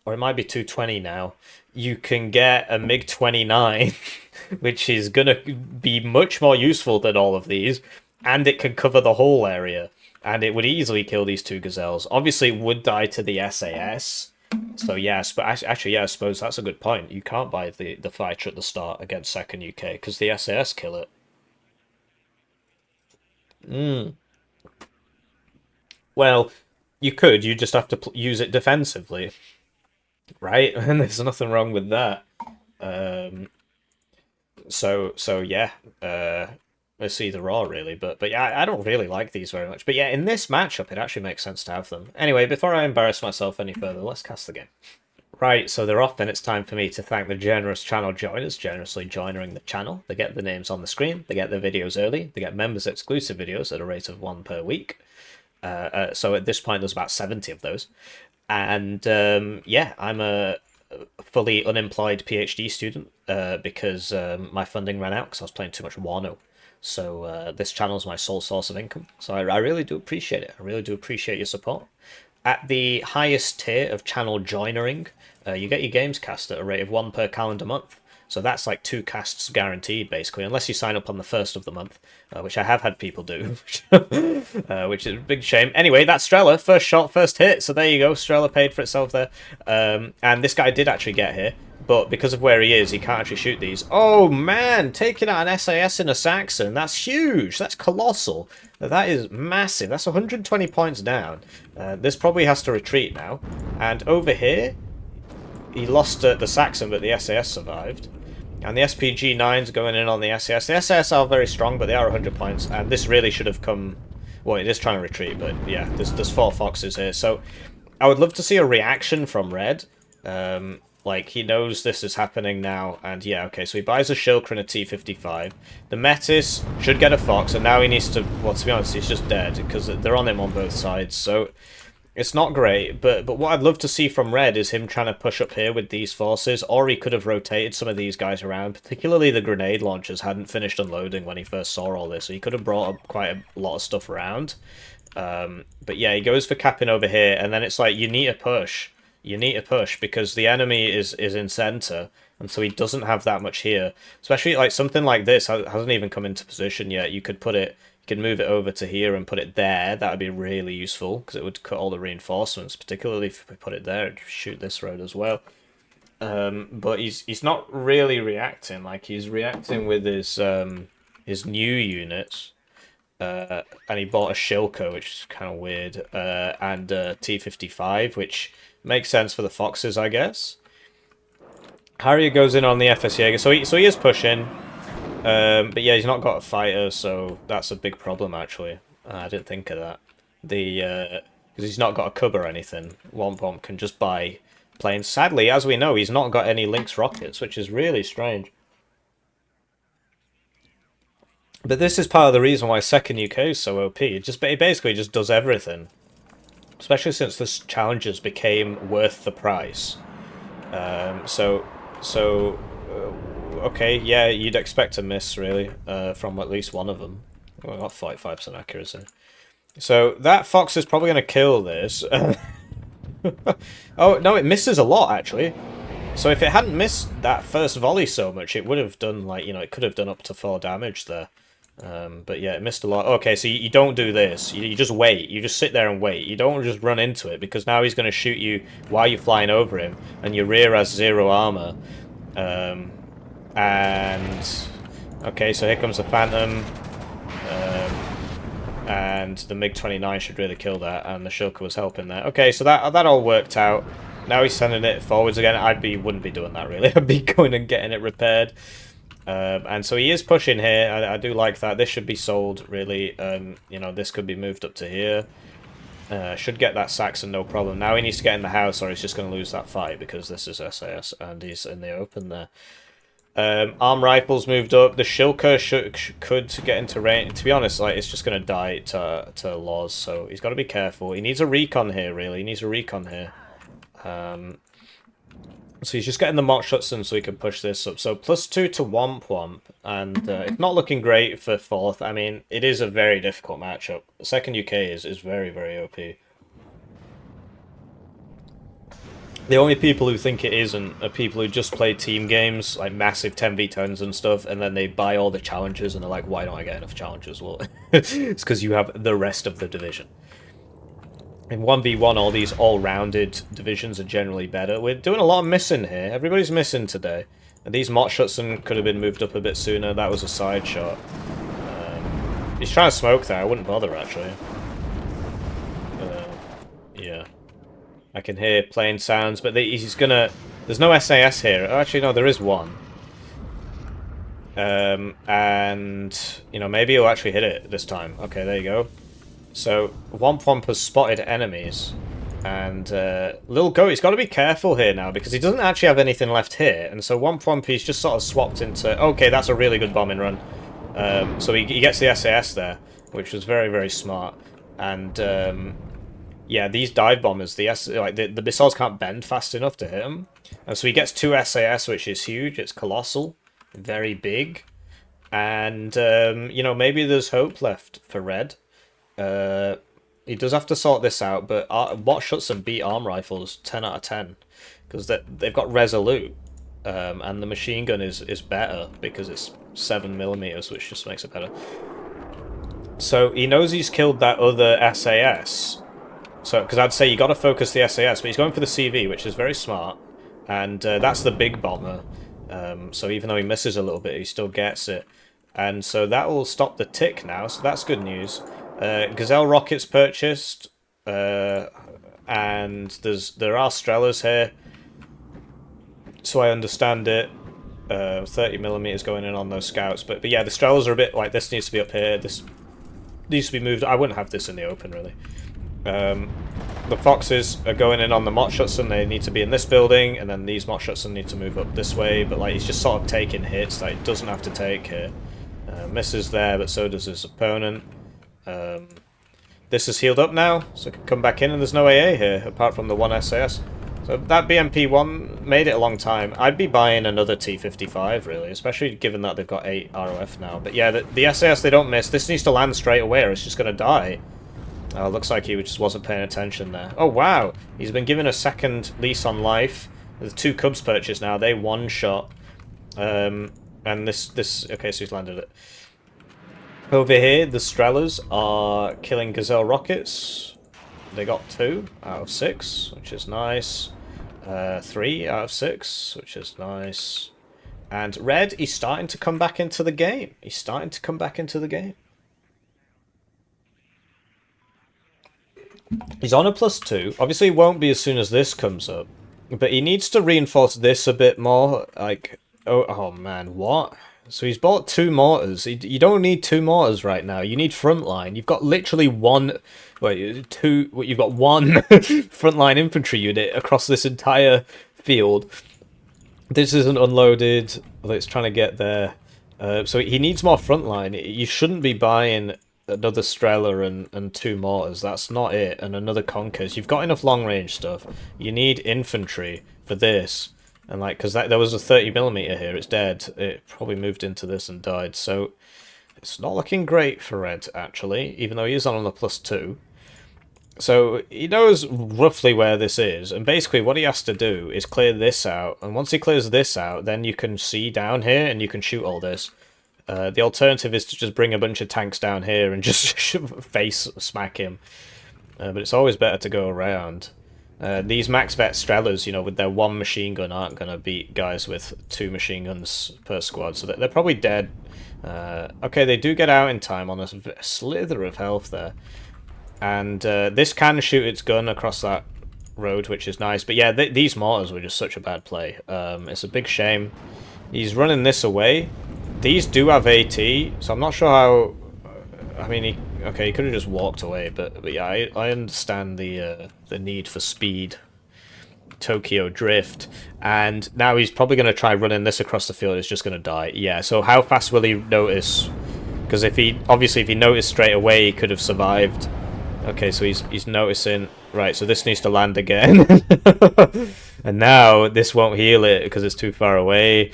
or it might be 220 now, you can get a MiG-29, which is going to be much more useful than all of these, and it can cover the whole area, and it would easily kill these 2 gazelles. Obviously, it would die to the SAS, so yes, but actually, yeah, I suppose that's a good point. You can't buy the fighter at the start against 2nd UK, because the SAS kill it. Well, you could, you just have to use it defensively, right? And there's nothing wrong with that. So yeah, it's either or really, but yeah, I don't really like these very much. But yeah, in this matchup, it actually makes sense to have them. Anyway, before I embarrass myself any further, let's cast the game. Right, so they're off, and it's time for me to thank the generous channel joiners, generously joining the channel. They get the names on the screen, they get their videos early, they get members exclusive videos at a rate of 1 per week. So at this point, there's about 70 of those. And yeah, I'm a fully unemployed PhD student because my funding ran out because I was playing too much Warno. So this channel is my sole source of income. So I really do appreciate it. I really do appreciate your support. At the highest tier of channel joinering, you get your games cast at a rate of 1 per calendar month. So that's like 2 casts guaranteed, basically, unless you sign up on the 1st of the month, which I have had people do, which is a big shame. Anyway, that's Strela. First shot, first hit. So there you go. Strela paid for itself there. And this guy did actually get here, but because of where he is, he can't actually shoot these. Oh, man! Taking out an SAS in a Saxon. That's huge. That's colossal. That is massive. That's 120 points down. This probably has to retreat now. And over here, he lost the Saxon, but the SAS survived. And the SPG-9's going in on the SAS. The SAS are very strong, but they are 100 points. And this really should have come... Well, it is trying to retreat, but yeah, there's 4 foxes here. So I would love to see a reaction from Red. Like, he knows this is happening now. And yeah, okay, so he buys a Shilker and a T-55. The Metis should get a fox, and now he needs to... Well, to be honest, he's just dead, because they're on him on both sides. So... It's not great, but what I'd love to see from Red is him trying to push up here with these forces, or he could have rotated some of these guys around, particularly the grenade launchers hadn't finished unloading when he first saw all this, so he could have brought up quite a lot of stuff around. But yeah, he goes for capping over here, and then it's like, you need to push. You need to push, because the enemy is in center, and so he doesn't have that much here. Especially like something like this hasn't even come into position yet. You could put it... You can move it over to here and put it there. That would be really useful, because it would cut all the reinforcements, particularly if we put it there and shoot this road as well. But he's not really reacting. Like, he's reacting with his new units. And he bought a Shilko, which is kind of weird, and a T-55, which makes sense for the Foxes, I guess. Harrier goes in on the FS Jaeger, so he is pushing. But yeah, he's not got a fighter, so that's a big problem, actually. I didn't think of that. Because he's not got a cub or anything. WompWomp can just buy planes. Sadly, as we know, he's not got any Lynx rockets, which is really strange. But this is part of the reason why second UK is so OP. It basically just does everything. Especially since the challenges became worth the price. Okay, yeah, you'd expect a miss, really, from at least one of them. Well, got 45% accuracy. So that fox is probably going to kill this. Oh, no, it misses a lot, actually. So if it hadn't missed that first volley so much, it would have done, like, you know, it could have done up to 4 damage there. But yeah, it missed a lot. Okay, so you don't do this. You just wait. You just sit there and wait. You don't just run into it, because now he's going to shoot you while you're flying over him, and your rear has 0 armor. And... Okay, so here comes the Phantom. And the MiG-29 should really kill that, and the Shilka was helping there. Okay, so that all worked out. Now he's sending it forwards again. Wouldn't be doing that, really. I'd be going and getting it repaired. And so he is pushing here. I do like that. This should be sold, really. You know, this could be moved up to here. Should get that Saxon, no problem. Now he needs to get in the house, or he's just going to lose that fight, because this is SAS, and he's in the open there. Arm rifles moved up. The Shilka could get into range. To be honest, like, it's just going to die to Laws, so he's got to be careful. He needs a recon here, really. He needs a recon here. So he's just getting the Mott Schutzen so he can push this up. So +2 to WompWomp, and it's not looking great for 4th. I mean, it is a very difficult matchup. Second UK is very, very OP. The only people who think it isn't are people who just play team games, like massive 10v10s and stuff, and then they buy all the challenges and they're like, why don't I get enough challenges? Well, it's because you have the rest of the division. In 1v1, all these all-rounded divisions are generally better. We're doing a lot of missing here. Everybody's missing today. And these Mott Schutzen could have been moved up a bit sooner. That was a side shot. He's trying to smoke there. I wouldn't bother, actually. Yeah. I can hear plane sounds, but he's gonna... There's no SAS here. Oh, actually, no, there is one. And, you know, maybe he'll actually hit it this time. Okay, there you go. So, WompWomp has spotted enemies. And Lil Goat, he's got to be careful here now, because he doesn't actually have anything left here. And so WompWomp, he's just sort of swapped into... Okay, that's a really good bombing run. So he gets the SAS there, which was very, very smart. And... yeah, these dive bombers, the missiles can't bend fast enough to hit them. And so he gets 2 SAS, which is huge. It's colossal. Very big. And, you know, maybe there's hope left for Red. He does have to sort this out, but Mott Schutzen beat arm rifles 10 out of 10. Because they've got Resolute. And the machine gun is better, because it's 7mm, which just makes it better. So he knows he's killed that other SAS. So, because I'd say you got to focus the SAS, but he's going for the CV, which is very smart, and that's the big bomber. So even though he misses a little bit, he still gets it, and so that will stop the tick now. So that's good news. Gazelle rockets purchased, and there are Strelas here, so I understand it. 30mm going in on those scouts, but yeah, the Strelas are a bit like, this needs to be up here. This needs to be moved. I wouldn't have this in the open, really. The Foxes are going in on the Mott Schutzen. They need to be in this building, and then these Mott Schutzen need to move up this way, but like, he's just sort of taking hits that he doesn't have to take here. Misses there, but so does his opponent. This is healed up now, so it can come back in, and there's no AA here, apart from the 1 SAS. So that BMP-1 made it a long time. I'd be buying another T-55, really, especially given that they've got 8 ROF now. But yeah, the SAS, they don't miss. This needs to land straight away, or it's just going to die. Looks like he just wasn't paying attention there. Oh, wow! He's been given a second lease on life. There's 2 Cubs purchased now. They one-shot. And this... Okay, so he's landed it. Over here, the Strelas are killing Gazelle rockets. They got 2 out of 6, which is nice. 3 out of 6, which is nice. And Red, he's starting to come back into the game. He's starting to come back into the game. He's on a +2. Obviously, it won't be as soon as this comes up. But he needs to reinforce this a bit more. Like, oh man, what? So he's bought 2 mortars. You don't need 2 mortars right now. You need frontline. You've got literally one... Wait, 2... You've got 1 frontline infantry unit across this entire field. This isn't unloaded, although it's trying to get there. So he needs more frontline. You shouldn't be buying another Strela and two mortars. That's not it. And another Conkers. You've got enough long range stuff. You need infantry for this. And like, because there was a 30mm here, it's dead. It probably moved into this and died. So it's not looking great for Red, actually, even though he is on a +2. So he knows roughly where this is, and basically what he has to do is clear this out, and once he clears this out, then you can see down here, and you can shoot all this. The alternative is to just bring a bunch of tanks down here and just face smack him. But it's always better to go around. These max vet Strelas, you know, with their one machine gun aren't going to beat guys with 2 machine guns per squad, so they're probably dead. Okay, they do get out in time on a slither of health there. And this can shoot its gun across that road, which is nice. But yeah, these mortars were just such a bad play. It's a big shame. He's running this away. These do have AT, so I'm not sure how... I mean, he could have just walked away, but yeah, I understand the need for speed. Tokyo Drift. And now he's probably going to try running this across the field. It's just going to die. Yeah, so how fast will he notice? Because if he noticed straight away, he could have survived. Okay, so he's noticing. Right, so this needs to land again. And now this won't heal it because it's too far away.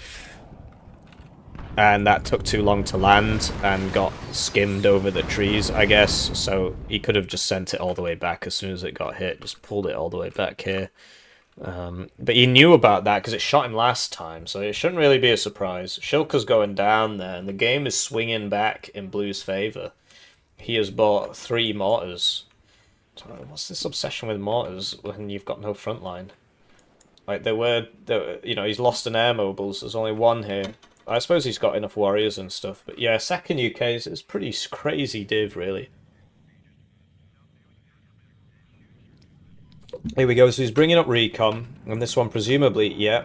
And that took too long to land and got skimmed over the trees, I guess. So he could have just sent it all the way back as soon as it got hit. Just pulled it all the way back here. But he knew about that because it shot him last time. So it shouldn't really be a surprise. Shilka's going down there and the game is swinging back in Blue's favour. He has bought 3 mortars. What's this obsession with mortars when you've got no front line? Like, you know, he's lost an air mobiles. There's only 1 here. I suppose he's got enough warriors and stuff. But yeah, second UK's is pretty crazy div, really. Here we go. So he's bringing up recon. And this one, presumably, yeah.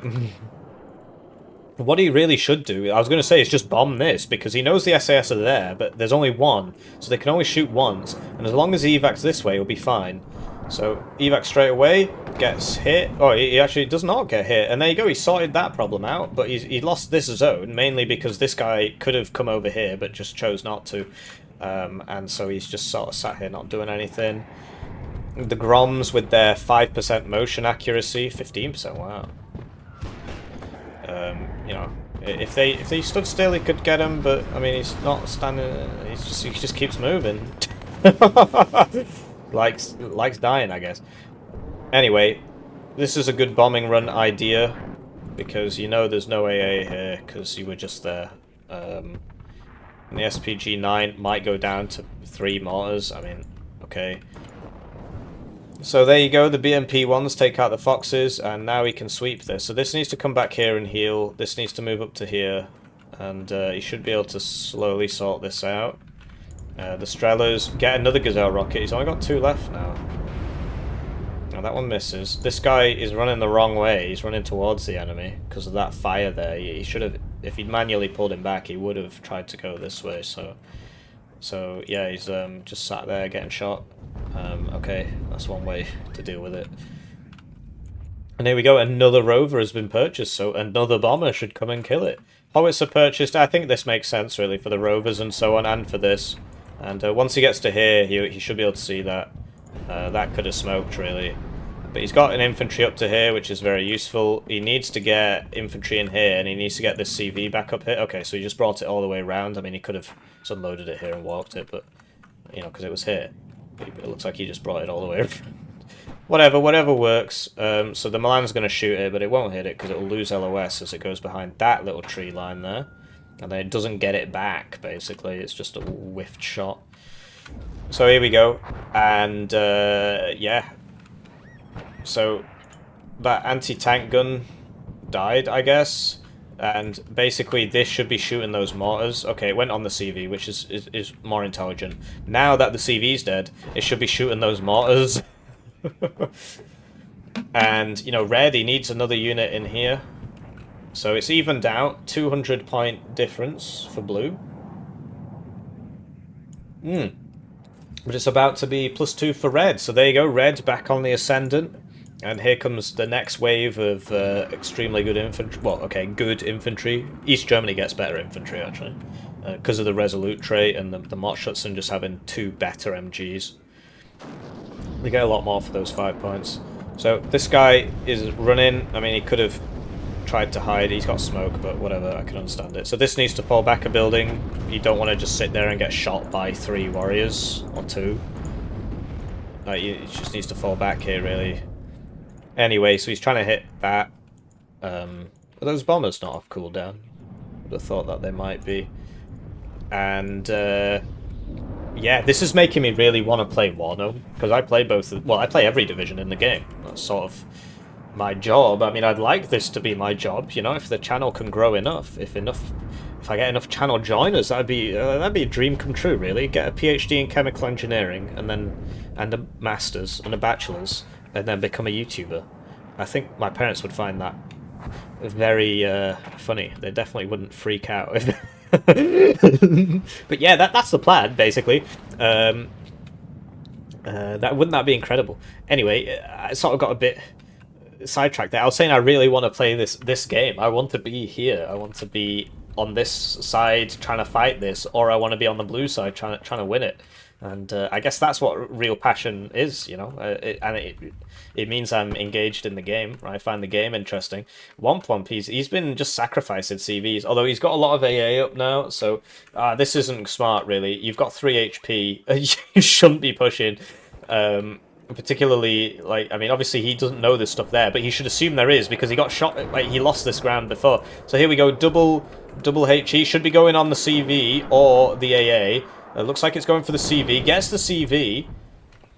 What he really should do, I was going to say, is just bomb this, because he knows the SAS are there, but there's only 1, so they can only shoot once, and as long as he evacs this way, he'll be fine. So, evac straight away, gets hit. Oh, he actually does not get hit, and there you go, he sorted that problem out, but he lost this zone, mainly because this guy could have come over here, but just chose not to, and so he's just sort of sat here not doing anything. The Groms with their 5% motion accuracy, 15%, wow. You know, if they stood still, he could get him, but I mean, he's not standing. He just keeps moving. likes dying, I guess. Anyway, this is a good bombing run idea because you know there's no AA here because you were just there. And the SPG-9 might go down to 3 mortars. I mean, okay. So there you go, the BMP ones take out the Foxes, and now he can sweep this. So this needs to come back here and heal, this needs to move up to here, and he should be able to slowly sort this out. The Strelas get another Gazelle rocket, he's only got 2 left now. Now that one misses. This guy is running the wrong way, he's running towards the enemy, because of that fire there. He should have, if he'd manually pulled him back, he would have tried to go this way, so yeah, he's just sat there getting shot. Okay, that's one way to deal with it. And here we go, another rover has been purchased, so another bomber should come and kill it. Howitzer purchased, I think this makes sense really for the rovers and so on, and for this. And once he gets to here, he should be able to see that. That could have smoked really. But he's got an infantry up to here, which is very useful. He needs to get infantry in here, and he needs to get this CV back up here. Okay, so he just brought it all the way around. I mean, he could have just unloaded it here and walked it, but, you know, because it was here. It looks like he just brought it all the way around. Whatever works. So the Milan's going to shoot it, but it won't hit it because it will lose LOS as it goes behind that little tree line there. And then it doesn't get it back, basically. It's just a whiffed shot. So here we go. And, yeah. So that anti-tank gun died, I guess. And basically this should be shooting those mortars. Okay, it went on the CV, which is more intelligent. Now that the CV's dead, it should be shooting those mortars. And, you know, red, he needs another unit in here. So it's evened out. 200-point difference for blue. But it's about to be +2 for red. So there you go, red back on the ascendant. And here comes the next wave of extremely good infantry. Well, okay, good infantry. East Germany gets better infantry, actually. Because of the Resolute trait and the Mottschutzen just having 2 better MGs. They get a lot more for those 5 points. So this guy is running. I mean, he could have tried to hide. He's got smoke, but whatever, I can understand it. So this needs to fall back a building. You don't want to just sit there and get shot by 3 warriors, or 2. It just needs to fall back here, really. Anyway, so he's trying to hit that. Are those bombers not off cooldown? Would have thought that they might be. And yeah, this is making me really want to play Warno, because I play both. Well, I play every division in the game. That's sort of my job. I mean, I'd like this to be my job. You know, if the channel can grow enough, if I get enough channel joiners, that'd be a dream come true. Really, get a PhD in chemical engineering, and a master's and a bachelor's, and then become a YouTuber. I think my parents would find that very funny. They definitely wouldn't freak out if. But yeah, that's the plan, basically. Wouldn't that be incredible? Anyway, I sort of got a bit sidetracked there. I was saying I really want to play this game. I want to be here. I want to be on this side trying to fight this, or I want to be on the blue side trying to win it. And I guess that's what real passion is, you know. It means I'm engaged in the game. Right? I find the game interesting. WompWomp, he's been just sacrificing CVs, although he's got a lot of AA up now. So this isn't smart, really. You've got 3 HP. You shouldn't be pushing. Particularly, like, I mean, obviously he doesn't know there's stuff there, but he should assume there is, because he got shot. Like, he lost this ground before. So here we go. Double HE should be going on the CV or the AA. It looks like it's going for the CV. Gets the CV.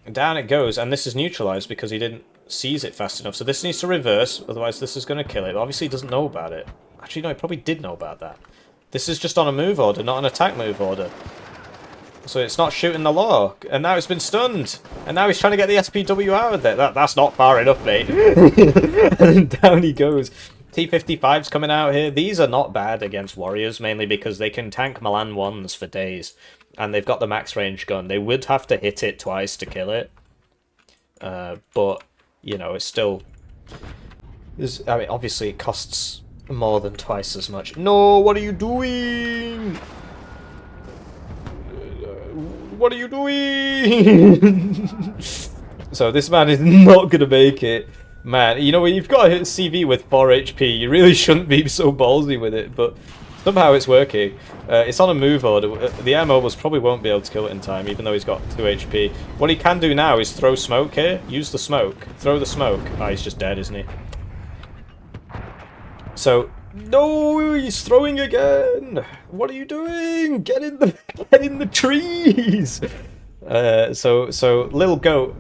Down it goes. And this is neutralized because he didn't seize it fast enough. So this needs to reverse. Otherwise this is going to kill it. But obviously he doesn't know about it. Actually, no, he probably did know about that. This is just on a move order, not an attack move order. So it's not shooting the law. And now it's been stunned. And now he's trying to get the SPW out of there. That's not far enough, mate. And down he goes. T-55's coming out here. These are not bad against warriors, mainly because they can tank Milan 1s for days. And they've got the max range gun. They would have to hit it twice to kill it. But, you know, it's still... I mean, obviously it costs more than twice as much. No, what are you doing? What are you doing? So this man is not going to make it. Man, you know, when you've got to hit CV with 4 HP, you really shouldn't be so ballsy with it, but somehow it's working. It's on a move order. The air mobiles probably won't be able to kill it in time, even though he's got 2 HP. What he can do now is throw smoke here. Use the smoke. Throw the smoke. Ah, he's just dead, isn't he? So, no, he's throwing again. What are you doing? Get in the trees. So Lil Goat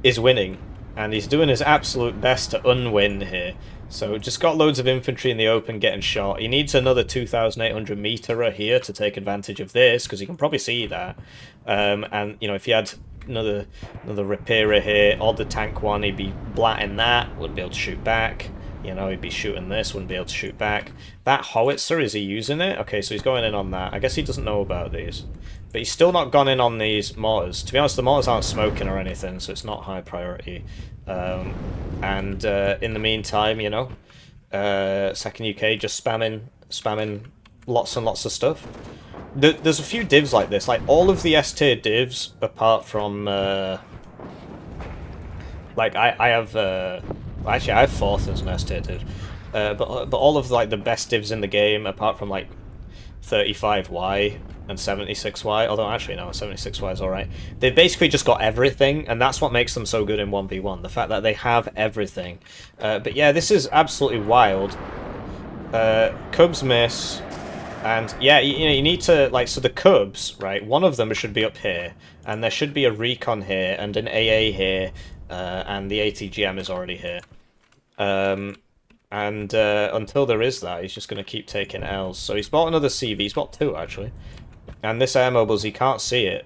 is winning, and he's doing his absolute best to unwin here. So just got loads of infantry in the open getting shot. He needs another 2,800 meterer here to take advantage of this, because he can probably see that. And you know, if he had another repairer here, or the tank one, he'd be blatting that, wouldn't be able to shoot back. You know, he'd be shooting this, wouldn't be able to shoot back. That howitzer, is he using it? Okay, so he's going in on that. I guess he doesn't know about these. But he's still not gone in on these mortars. To be honest, the mortars aren't smoking or anything, so it's not high priority. In the meantime, you know, second UK just spamming lots and lots of stuff. There's a few divs like this. Like, all of the S-tier divs, apart from... like, I have... actually, I have 4th as an S-tier div. But all of, like, the best divs in the game, apart from, like, 35Y and 76Y, although actually no, 76Y is alright. They've basically just got everything, and that's what makes them so good in 1v1, the fact that they have everything. But yeah, this is absolutely wild. Cubs miss, and yeah, you need to, like, so the Cubs, right, one of them should be up here, and there should be a recon here, and an AA here, and the ATGM is already here. Until there is that, he's just going to keep taking L's. So he's bought another CV. He's bought 2, actually. And this air mobiles, he can't see it.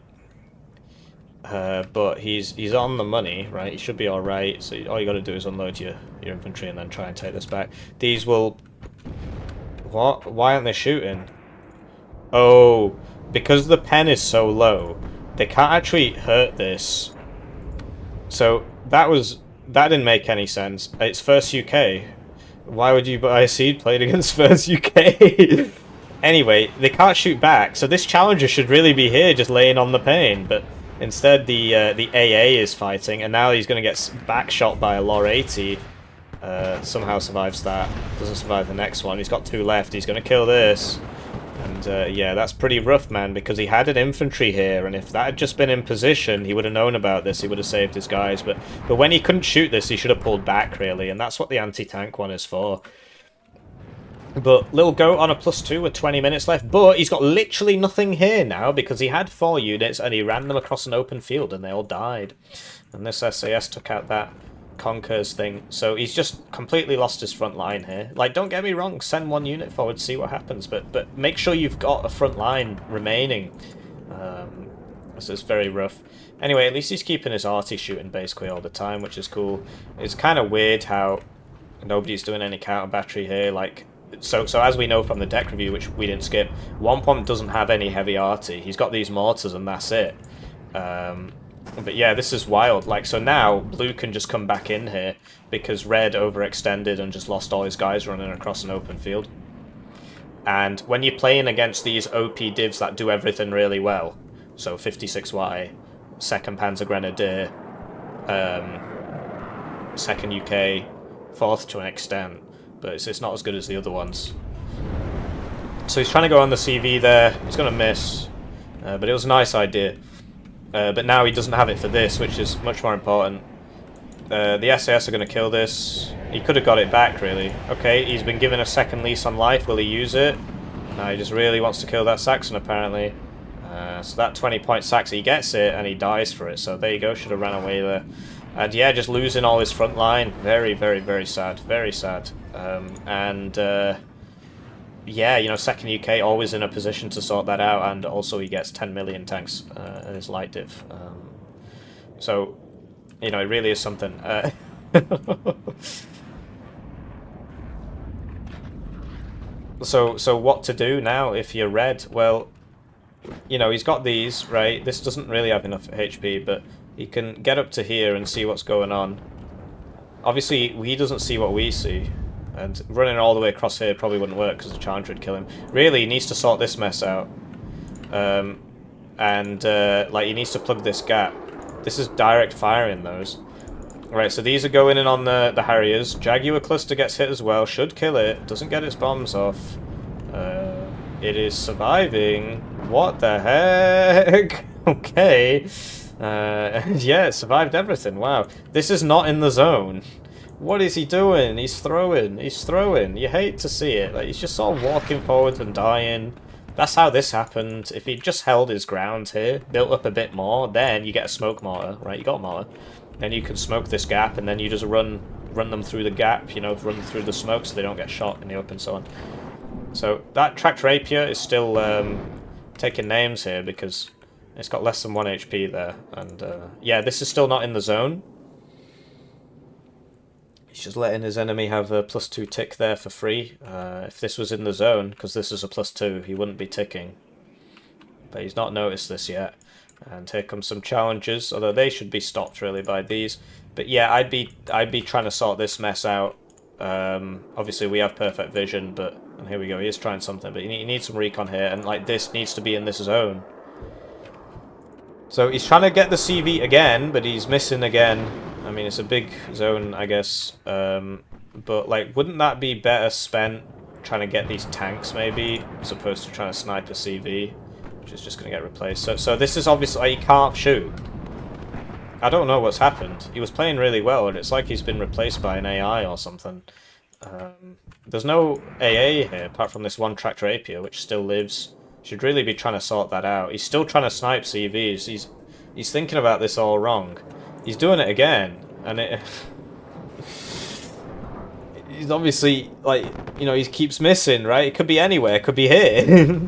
But he's on the money, right? He should be alright. So all you got to do is unload your infantry and then try and take this back. These will... What? Why aren't they shooting? Oh, because the pen is so low, they can't actually hurt this. So that was That didn't make any sense. It's First UK. Why would you buy a seed plate against First UK? Anyway, they can't shoot back, so this challenger should really be here, just laying on the pain. But instead, the AA is fighting, and now he's going to get back shot by a Lor 80. Somehow survives that. Doesn't survive the next one. He's got 2 left. He's going to kill this. And yeah, that's pretty rough, man, because he had an infantry here, and if that had just been in position, he would have known about this, he would have saved his guys, but when he couldn't shoot this, he should have pulled back, really, and that's what the anti-tank one is for. But Lil Goat on a +2 with 20 minutes left, but he's got literally nothing here now, because he had 4 units, and he ran them across an open field, and they all died. And this SAS took out that Conquers thing, so he's just completely lost his front line here. Like, don't get me wrong, send 1 unit forward, see what happens, but make sure you've got a front line remaining. This is very rough. Anyway, at least he's keeping his arty shooting basically all the time, which is cool. It's kind of weird how nobody's doing any counter battery here. Like, so as we know from the deck review, which we didn't skip, WompWomp doesn't have any heavy arty. He's got these mortars and that's it. But yeah, this is wild. Like, so now blue can just come back in here because red overextended and just lost all his guys running across an open field. And when you're playing against these OP divs that do everything really well, so 56Y, 2nd Panzer Grenadier, 2nd UK, 4th to an extent, but it's not as good as the other ones. So he's trying to go on the CV there. He's going to miss, but it was a nice idea. But now he doesn't have it for this, which is much more important. The SAS are going to kill this. He could have got it back, really. Okay, he's been given a 2nd lease on life. Will he use it? No, he just really wants to kill that Saxon, apparently. So that 20-point Saxon, he gets it, and he dies for it. So there you go, should have ran away there. And yeah, just losing all his front line. Very, very, very sad. Very sad. Yeah, you know, 2nd UK always in a position to sort that out, and also he gets 10 million tanks in his light div. So, you know, it really is something. So what to do now if you're red? Well, you know, he's got these, right? This doesn't really have enough HP, but he can get up to here and see what's going on. Obviously, he doesn't see what we see. And running all the way across here probably wouldn't work because the Challenger would kill him. Really, he needs to sort this mess out. Like, he needs to plug this gap. This is direct firing those. Right, so these are going in on the Harriers. Jaguar cluster gets hit as well. Should kill it. Doesn't get its bombs off. It is surviving. What the heck? Okay. Yeah, it survived everything. Wow. This is not in the zone. What is he doing? He's throwing. He's throwing. You hate to see it. Like, he's just sort of walking forward and dying. That's how this happened. If he just held his ground here, built up a bit more, then you get a smoke mortar, right? You got a mortar. Then you can smoke this gap, and then you just run them through the gap, you know, run them through the smoke so they don't get shot in the open and so on. So that tracked rapier is still taking names here because it's got less than 1 HP there. And yeah, this is still not in the zone. He's just letting his enemy have a +2 tick there for free. If this was in the zone, because this is a +2, he wouldn't be ticking. But he's not noticed this yet. And here comes some challenges, although they should be stopped really by these. But yeah, I'd be trying to sort this mess out. Obviously we have perfect vision, but and here we go. He is trying something, but he needs some recon here, and like this needs to be in this zone. So he's trying to get the CV again, but he's missing again. I mean, it's a big zone, I guess. But like, wouldn't that be better spent trying to get these tanks maybe, as opposed to trying to snipe a CV, which is just going to get replaced. So this is obviously, like, he can't shoot. I don't know what's happened. He was playing really well, and it's like he's been replaced by an AI or something. There's no AA here, apart from this one tracked rapier, which still lives. Should really be trying to sort that out. He's still trying to snipe CVs. He's thinking about this all wrong. He's doing it again, and he's obviously, like, you know, he keeps missing, right? It could be anywhere, it could be here.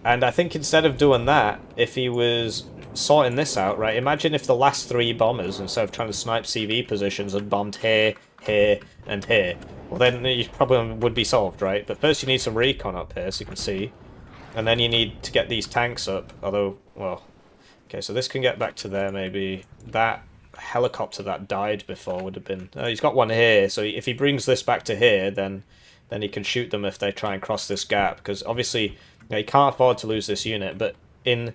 And I think instead of doing that, if he was sorting this out, right, imagine if the last 3 bombers, instead of trying to snipe CV positions, had bombed here, here, and here. Well, then your problem would be solved, right? But first you need some recon up here, so you can see. And then you need to get these tanks up, although, well... Okay, so this can get back to there, maybe. That helicopter that died before would have been... he's got one here, so if he brings this back to here, then he can shoot them if they try and cross this gap, because obviously he can't afford to lose this unit, but in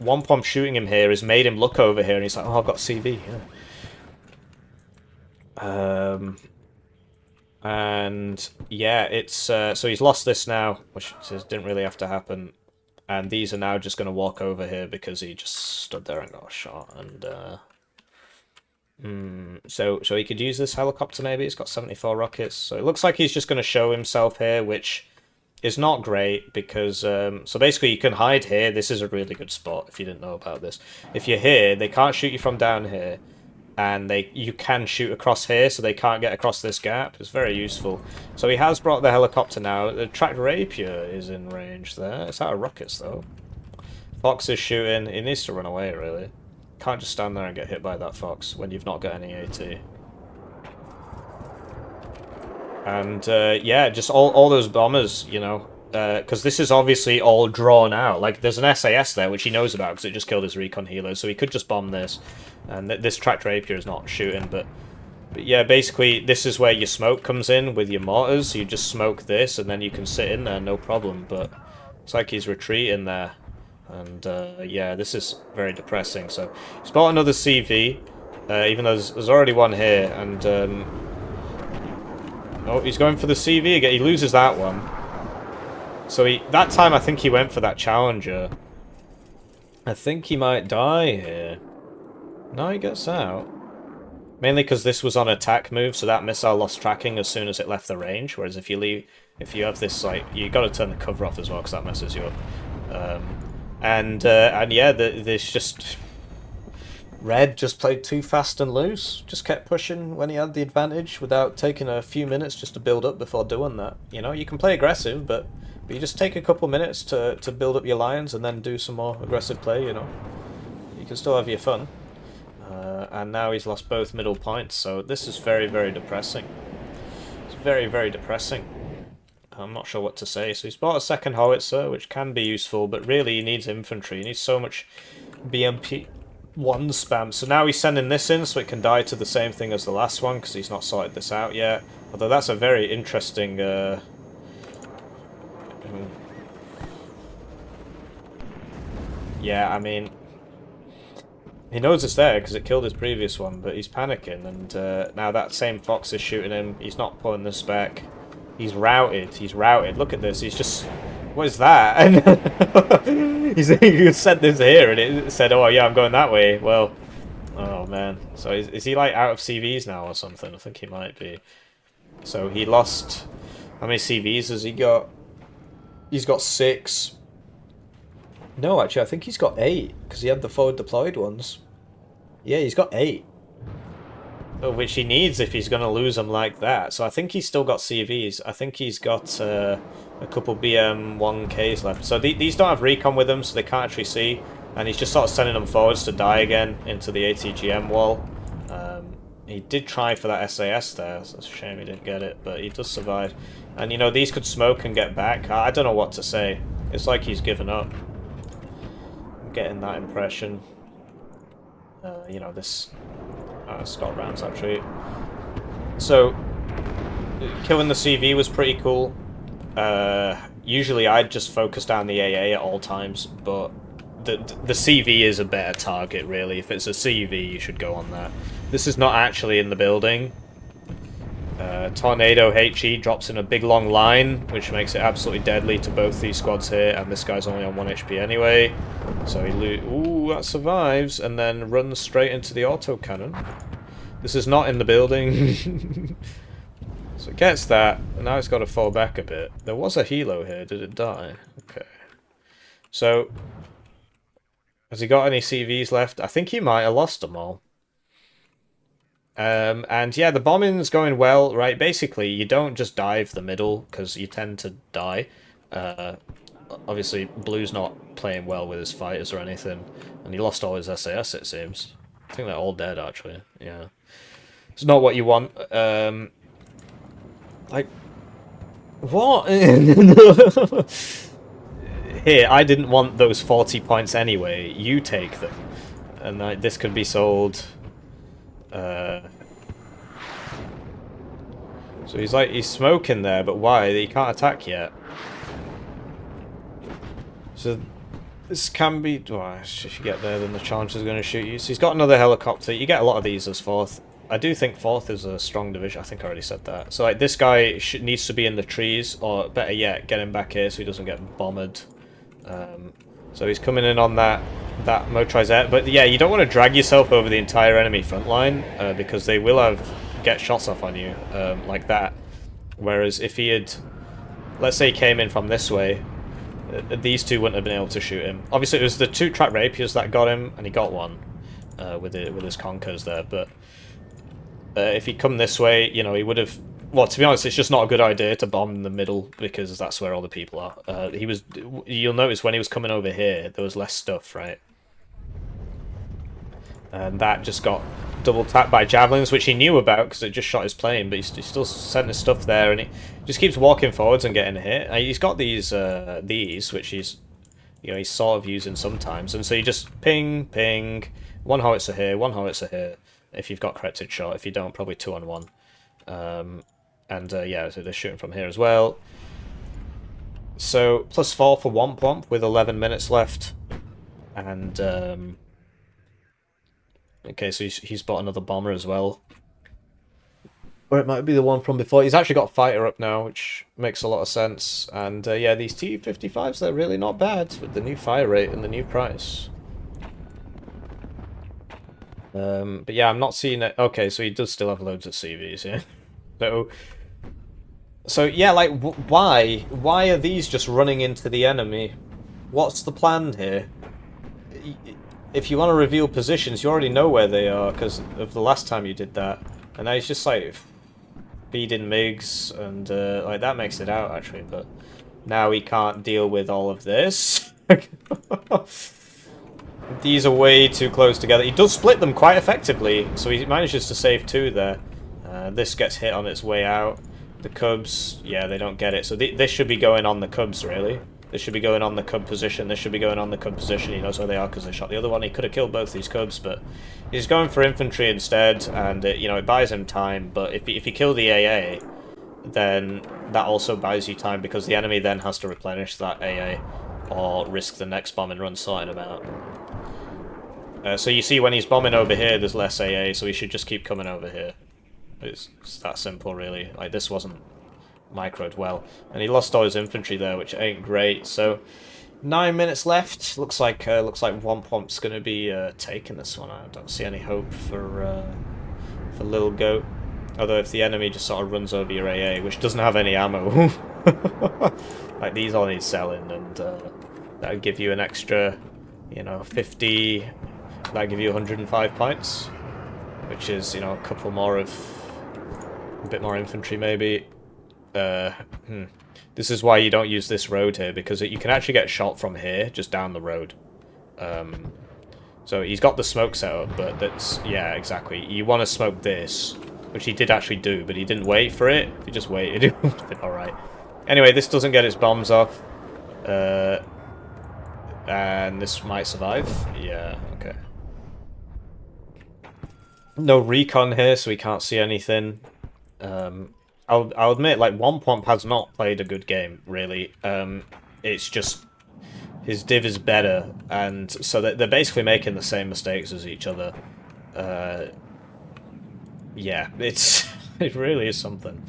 WompWomp shooting him here has made him look over here, and he's like, oh, I've got CV, yeah. And yeah, it's so he's lost this now, which didn't really have to happen. And these are now just going to walk over here because he just stood there and got a shot. And so he could use this helicopter maybe. He's got 74 rockets. So it looks like he's just going to show himself here, which is not great because... so basically you can hide here. This is a really good spot if you didn't know about this. If you're here, they can't shoot you from down here. And you can shoot across here, so they can't get across this gap. It's very useful. So he has brought the helicopter now. The tracked rapier is in range there. It's out of rockets, though. Fox is shooting. He needs to run away, really. Can't just stand there and get hit by that Fox when you've not got any AT. And, yeah, just all those bombers, you know. Because this is obviously all drawn out. Like, there's an SAS there, which he knows about, because it just killed his recon healer, so he could just bomb this. And this tracked rapier is not shooting, but yeah, basically, this is where your smoke comes in with your mortars. You just smoke this, and then you can sit in there, no problem, but it's like he's retreating there. And, yeah, this is very depressing. So, he's bought another CV, even though there's already one here, and, oh, he's going for the CV again. He loses that one. So that time I think he went for that Challenger. I think he might die here. No, he gets out. Mainly because this was on attack move, so that missile lost tracking as soon as it left the range. Whereas if you have this, like, you got to turn the cover off as well, because that messes you up. And yeah, there's just... Red just played too fast and loose. Just kept pushing when he had the advantage without taking a few minutes just to build up before doing that. You know, you can play aggressive, but you just take a couple minutes to build up your lines and then do some more aggressive play, you know. You can still have your fun. And now he's lost both middle points, so this is very, very depressing. It's very, very depressing. I'm not sure what to say. So he's bought a second howitzer, which can be useful, but really he needs infantry. He needs so much BMP1 spam. So now he's sending this in so it can die to the same thing as the last one, because he's not sorted this out yet. Although that's a very interesting... yeah, I mean... He knows it's there because it killed his previous one, but he's panicking, and now that same Fox is shooting him. He's not pulling this back. He's routed. He's routed. Look at this. He's just... What is that? And he sent this here, and it said, oh, yeah, I'm going that way. Well, oh, man. So is he, like, out of CVs now or something? I think he might be. So he lost... How many CVs has he got? He's got 6. No, actually, I think he's got 8, because he had the forward deployed ones. Yeah, he's got 8. Which he needs if he's going to lose them like that. So I think he's still got CVs. I think he's got a couple BM1Ks left. So these don't have recon with them, so they can't actually see. And he's just sort of sending them forwards to die again into the ATGM wall. He did try for that SAS there, so it's a shame he didn't get it, but he does survive. And, you know, these could smoke and get back. I don't know what to say. It's like he's given up. I'm getting that impression. You know, this... Scott rounds, actually. So, killing the CV was pretty cool. Usually I'd just focus down the AA at all times, but the CV is a better target, really. If it's a CV, you should go on that. This is not actually in the building. Tornado HE drops in a big long line, which makes it absolutely deadly to both these squads here, and this guy's only on 1 HP anyway. So he ooh, that survives, and then runs straight into the autocannon. This is not in the building. So it gets that, and now it's got to fall back a bit. There was a helo here, did it die? Okay. So, has he got any CVs left? I think he might have lost them all. And yeah, the bombing's going well, right? Basically, you don't just dive the middle, because you tend to die. Obviously, Blue's not playing well with his fighters or anything, and he lost all his SAS, it seems. I think they're all dead, actually. Yeah. It's not what you want. Like... What? Here, I didn't want those 40 points anyway. You take them. And this could be sold... So he's smoking there, but why? He can't attack yet. So this can be... Well, if you get there, then the Challenger's going to shoot you. So he's got another helicopter. You get a lot of these as 4th. I do think 4th is a strong division. I think I already said that. So like this guy needs to be in the trees, or better yet, get him back here so he doesn't get bombed. So he's coming in on that motorized air. But yeah, you don't want to drag yourself over the entire enemy front line, because they will get shots off on you like that. Whereas if he had, let's say he came in from this way, these two wouldn't have been able to shoot him. Obviously it was the 2 track rapiers that got him, and he got one with his conkers there, but if he'd come this way, you know, he would have... Well, to be honest, it's just not a good idea to bomb in the middle, because that's where all the people are. You'll notice when he was coming over here, there was less stuff, right? And that just got double tapped by javelins, which he knew about because it just shot his plane, but he's still sending his stuff there, and he just keeps walking forwards and getting hit. He's got these, which he's sort of using sometimes, and so you just ping, ping, 1 howitzer here, 1 howitzer here, if you've got corrected shot. If you don't, probably 2 on 1. Yeah, so they're shooting from here as well. So +4 for WompWomp with 11 minutes left, and okay, so he's bought another bomber as well. Or it might be the one from before. He's actually got fighter up now, which makes a lot of sense. And yeah, these T-55s, they're really not bad with the new fire rate and the new price. But yeah, I'm not seeing it. Okay, so he does still have loads of CVs, yeah. So yeah, like, why? Why are these just running into the enemy? What's the plan here? If you want to reveal positions, you already know where they are because of the last time you did that. And now he's just like feeding MiGs, and like that makes it out actually. But now he can't deal with all of this. These are way too close together. He does split them quite effectively, so he manages to save 2 there. This gets hit on its way out. The Cubs, yeah, they don't get it. So this should be going on the Cubs, really. This should be going on the Cub position. This should be going on the Cub position. He knows where they are because they shot the other one. He could have killed both these Cubs, but he's going for infantry instead, and you know, it buys him time. But if you kill the AA, then that also buys you time because the enemy then has to replenish that AA or risk the next bomb and run sorting him out. So you see when he's bombing over here, there's less AA, so he should just keep coming over here. It's that simple, really. Like, this wasn't microed well. And he lost all his infantry there, which ain't great. So 9 minutes left. Looks like WompWomp's going to be taking this one. I don't see any hope for Lil Goat. Although if the enemy just sort of runs over your AA, which doesn't have any ammo, like these all need selling, and that would give you an extra, you know, 50. That'd give you 105 points, which is, you know, a couple more of a bit more infantry maybe. This is why you don't use this road here, because you can actually get shot from here, just down the road. So he's got the smoke set up, but that's, yeah, exactly. You want to smoke this, which he did actually do, but he didn't wait for it. If he just waited, it would have been alright. Anyway, this doesn't get its bombs off. And this might survive. Yeah, okay. No recon here, so we can't see anything. I'll admit, like, WompWomp has not played a good game, really. It's just his div is better, and so they're basically making the same mistakes as each other. Yeah, it really is something.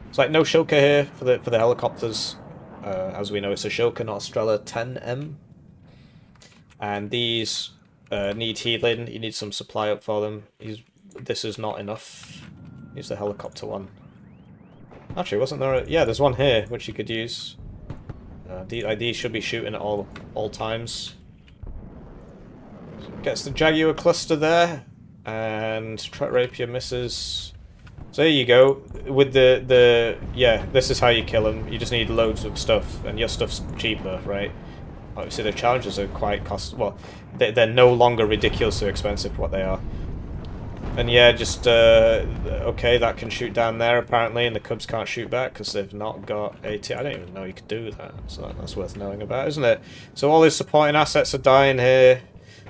It's like no shulker here for the helicopters. As we know, it's a shulker, not a Strela 10M. And these need healing. You need some supply up for them. This is not enough. Use the helicopter one. Actually, wasn't there yeah, there's one here which you could use. These should be shooting at all times. Gets the Jaguar cluster there, and Track Rapier misses. So there you go. With yeah, this is how you kill them. You just need loads of stuff, and your stuff's cheaper, right? Obviously the challenges are quite well, they're no longer ridiculously expensive for what they are. And yeah, just, okay, that can shoot down there apparently, and the Cubs can't shoot back because they've not got AT. I don't even know you could do that, so that's worth knowing about, isn't it? So all his supporting assets are dying here.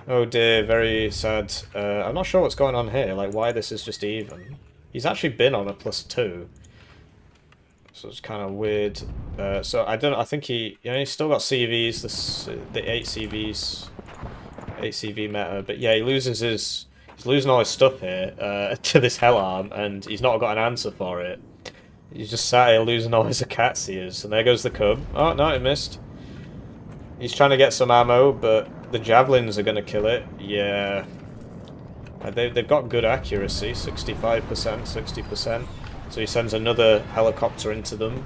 Oh dear, very sad. I'm not sure what's going on here, like why this is just even. He's actually been on a +2. So it's kind of weird. So I don't know, I think he's still got CVs, the 8 CVs, 8 CV meta, but yeah, he's losing all his stuff here, to this Hell Arm, and he's not got an answer for it. He's just sat here losing all his Acacias, and there goes the Cub. Oh, no, it missed. He's trying to get some ammo, but the Javelins are going to kill it. Yeah. They've got good accuracy, 65%, 60%. So he sends another helicopter into them.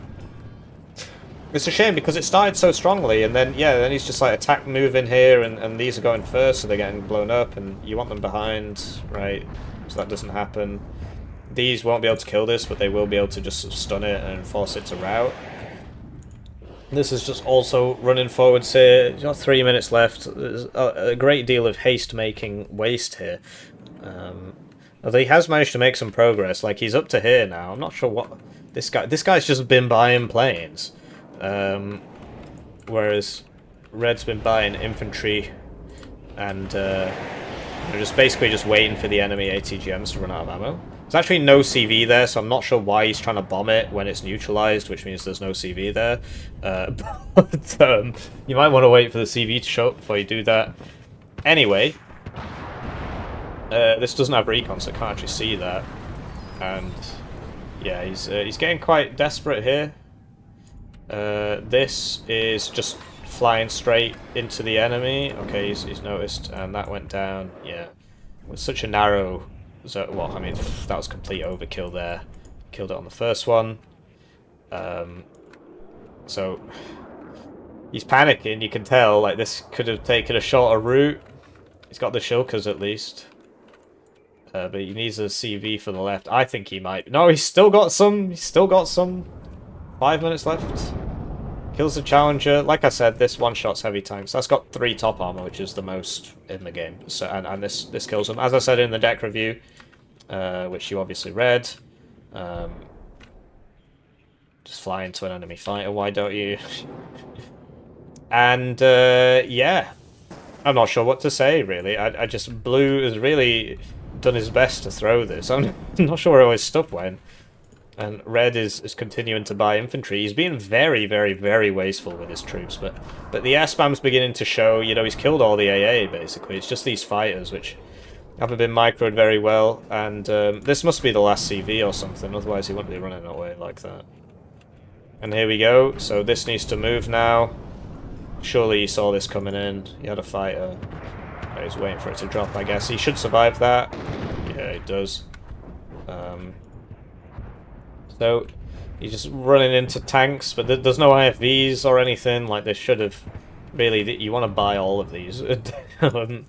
It's a shame because it started so strongly, and then, yeah, then he's just like attack move in here, and these are going first, so they're getting blown up, and you want them behind, right? So that doesn't happen. These won't be able to kill this, but they will be able to just sort of stun it and force it to rout. This is just also running forwards here. You've got 3 minutes left. There's a great deal of haste-making waste here. Although he has managed to make some progress. Like, he's up to here now. I'm not sure what... This guy's just been buying planes. Whereas Red's been buying infantry and they're just basically just waiting for the enemy ATGMs to run out of ammo. There's actually no CV there, so I'm not sure why he's trying to bomb it when it's neutralized, which means there's no CV there. But you might want to wait for the CV to show up before you do that. Anyway, this doesn't have recon, so I can't actually see that. And yeah, he's getting quite desperate here. This is just flying straight into the enemy. Okay, he's noticed, and that went down. Yeah, with such a narrow zone. Well, I mean, that was complete overkill there. Killed it on the first one. So he's panicking. You can tell. Like, this could have taken a shorter route. He's got the shulkers at least. But he needs a CV for the left. I think he might. No, he's still got some. He's still got some. 5 minutes left. Kills the Challenger. Like I said, this one-shot's heavy tanks. That's got 3 top armor, which is the most in the game. So, and this kills them. As I said in the deck review, which you obviously read, just fly into an enemy fighter, why don't you? And, yeah. I'm not sure what to say, really. I just... Blue has really done his best to throw this. I'm not sure where all his stuff went. And Red is continuing to buy infantry. He's being very, very, very wasteful with his troops, but the air spam's beginning to show. You know, he's killed all the AA, basically. It's just these fighters, which haven't been microed very well, and this must be the last CV or something, otherwise he wouldn't be running away like that. And here we go. So this needs to move now. Surely he saw this coming in. He had a fighter. He's waiting for it to drop, I guess. He should survive that. Yeah, he does. So he's just running into tanks, but there's no IFVs or anything. Like, they should have really... You want to buy all of these. And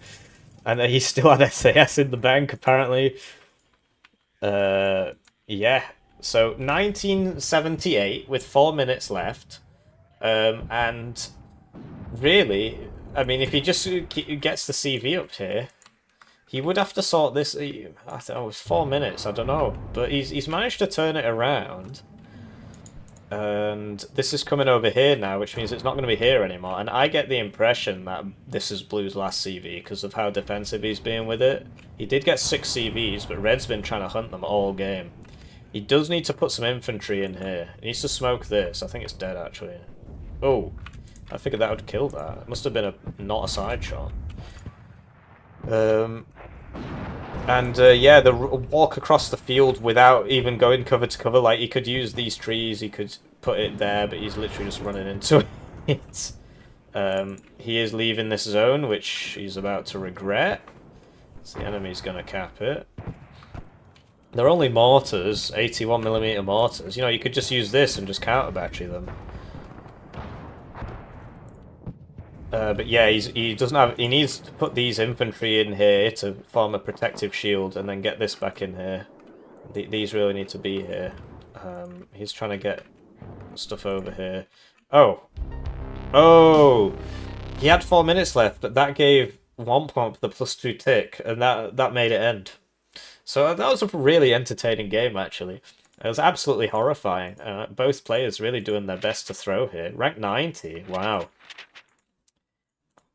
he still had SAS in the bank, apparently. Yeah. So 1978 with 4 minutes left. And really, I mean, if he just gets the CV up here, he would have to sort this. I thought it was 4 minutes. I don't know, but he's managed to turn it around, and this is coming over here now, which means it's not going to be here anymore. And I get the impression that this is Blue's last CV because of how defensive he's being with it. He did get 6 CVs, but Red's been trying to hunt them all game. He does need to put some infantry in here. He needs to smoke this. I think it's dead actually. Oh, I figured that would kill that. It must have been not a side shot. Yeah, the walk across the field without even going cover to cover. Like, he could use these trees, he could put it there, but he's literally just running into it. He is leaving this zone, which he's about to regret. So the enemy's going to cap it. They're only mortars, 81mm mortars. You know, you could just use this and just counter battery them. But yeah, he doesn't have. He needs to put these infantry in here to form a protective shield, and then get this back in here. These really need to be here. He's trying to get stuff over here. Oh, he had 4 minutes left, but that gave WompWomp the +2 tick, and that made it end. So that was a really entertaining game, actually. It was absolutely horrifying. Both players really doing their best to throw here. Rank 90, wow.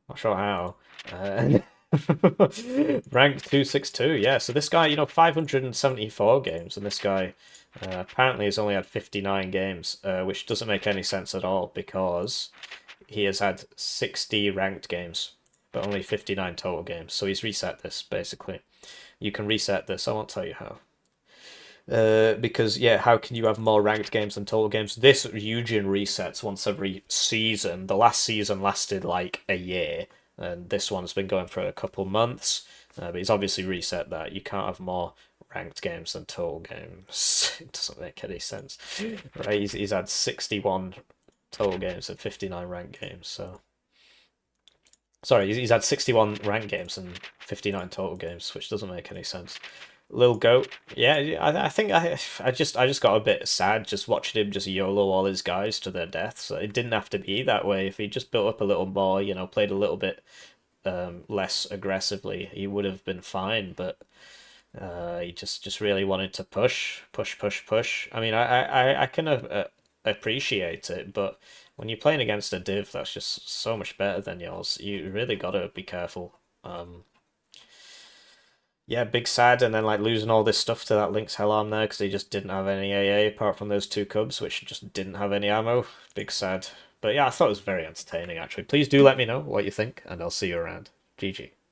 Not sure how. Rank 262, yeah. So this guy, 574 games, and this guy apparently has only had 59 games, which doesn't make any sense at all because he has had 60 ranked games, but only 59 total games. So he's reset this, basically. You can reset this. I won't tell you how. Because yeah, how can you have more ranked games than total games? This Eugen resets once every season. The last season lasted like a year, and this one's been going for a couple months. But he's obviously reset that. You can't have more ranked games than total games. It doesn't make any sense, right? He's had 61 total games and 59 ranked games. So sorry, he's had 61 ranked games and 59 total games, which doesn't make any sense. Lil Goat, yeah, I think I just got a bit sad just watching him just YOLO all his guys to their deaths. It didn't have to be that way. If he just built up a little more, played a little bit less aggressively, he would have been fine. But he just really wanted to push, push, push, push. I mean, I can appreciate it, but when you're playing against a div that's just so much better than yours, you really gotta be careful. Yeah, big sad, and then like losing all this stuff to that Lynx Hellam there because he just didn't have any AA apart from those two cubs, which just didn't have any ammo. Big sad. But yeah, I thought it was very entertaining actually. Please do let me know what you think, and I'll see you around. GG.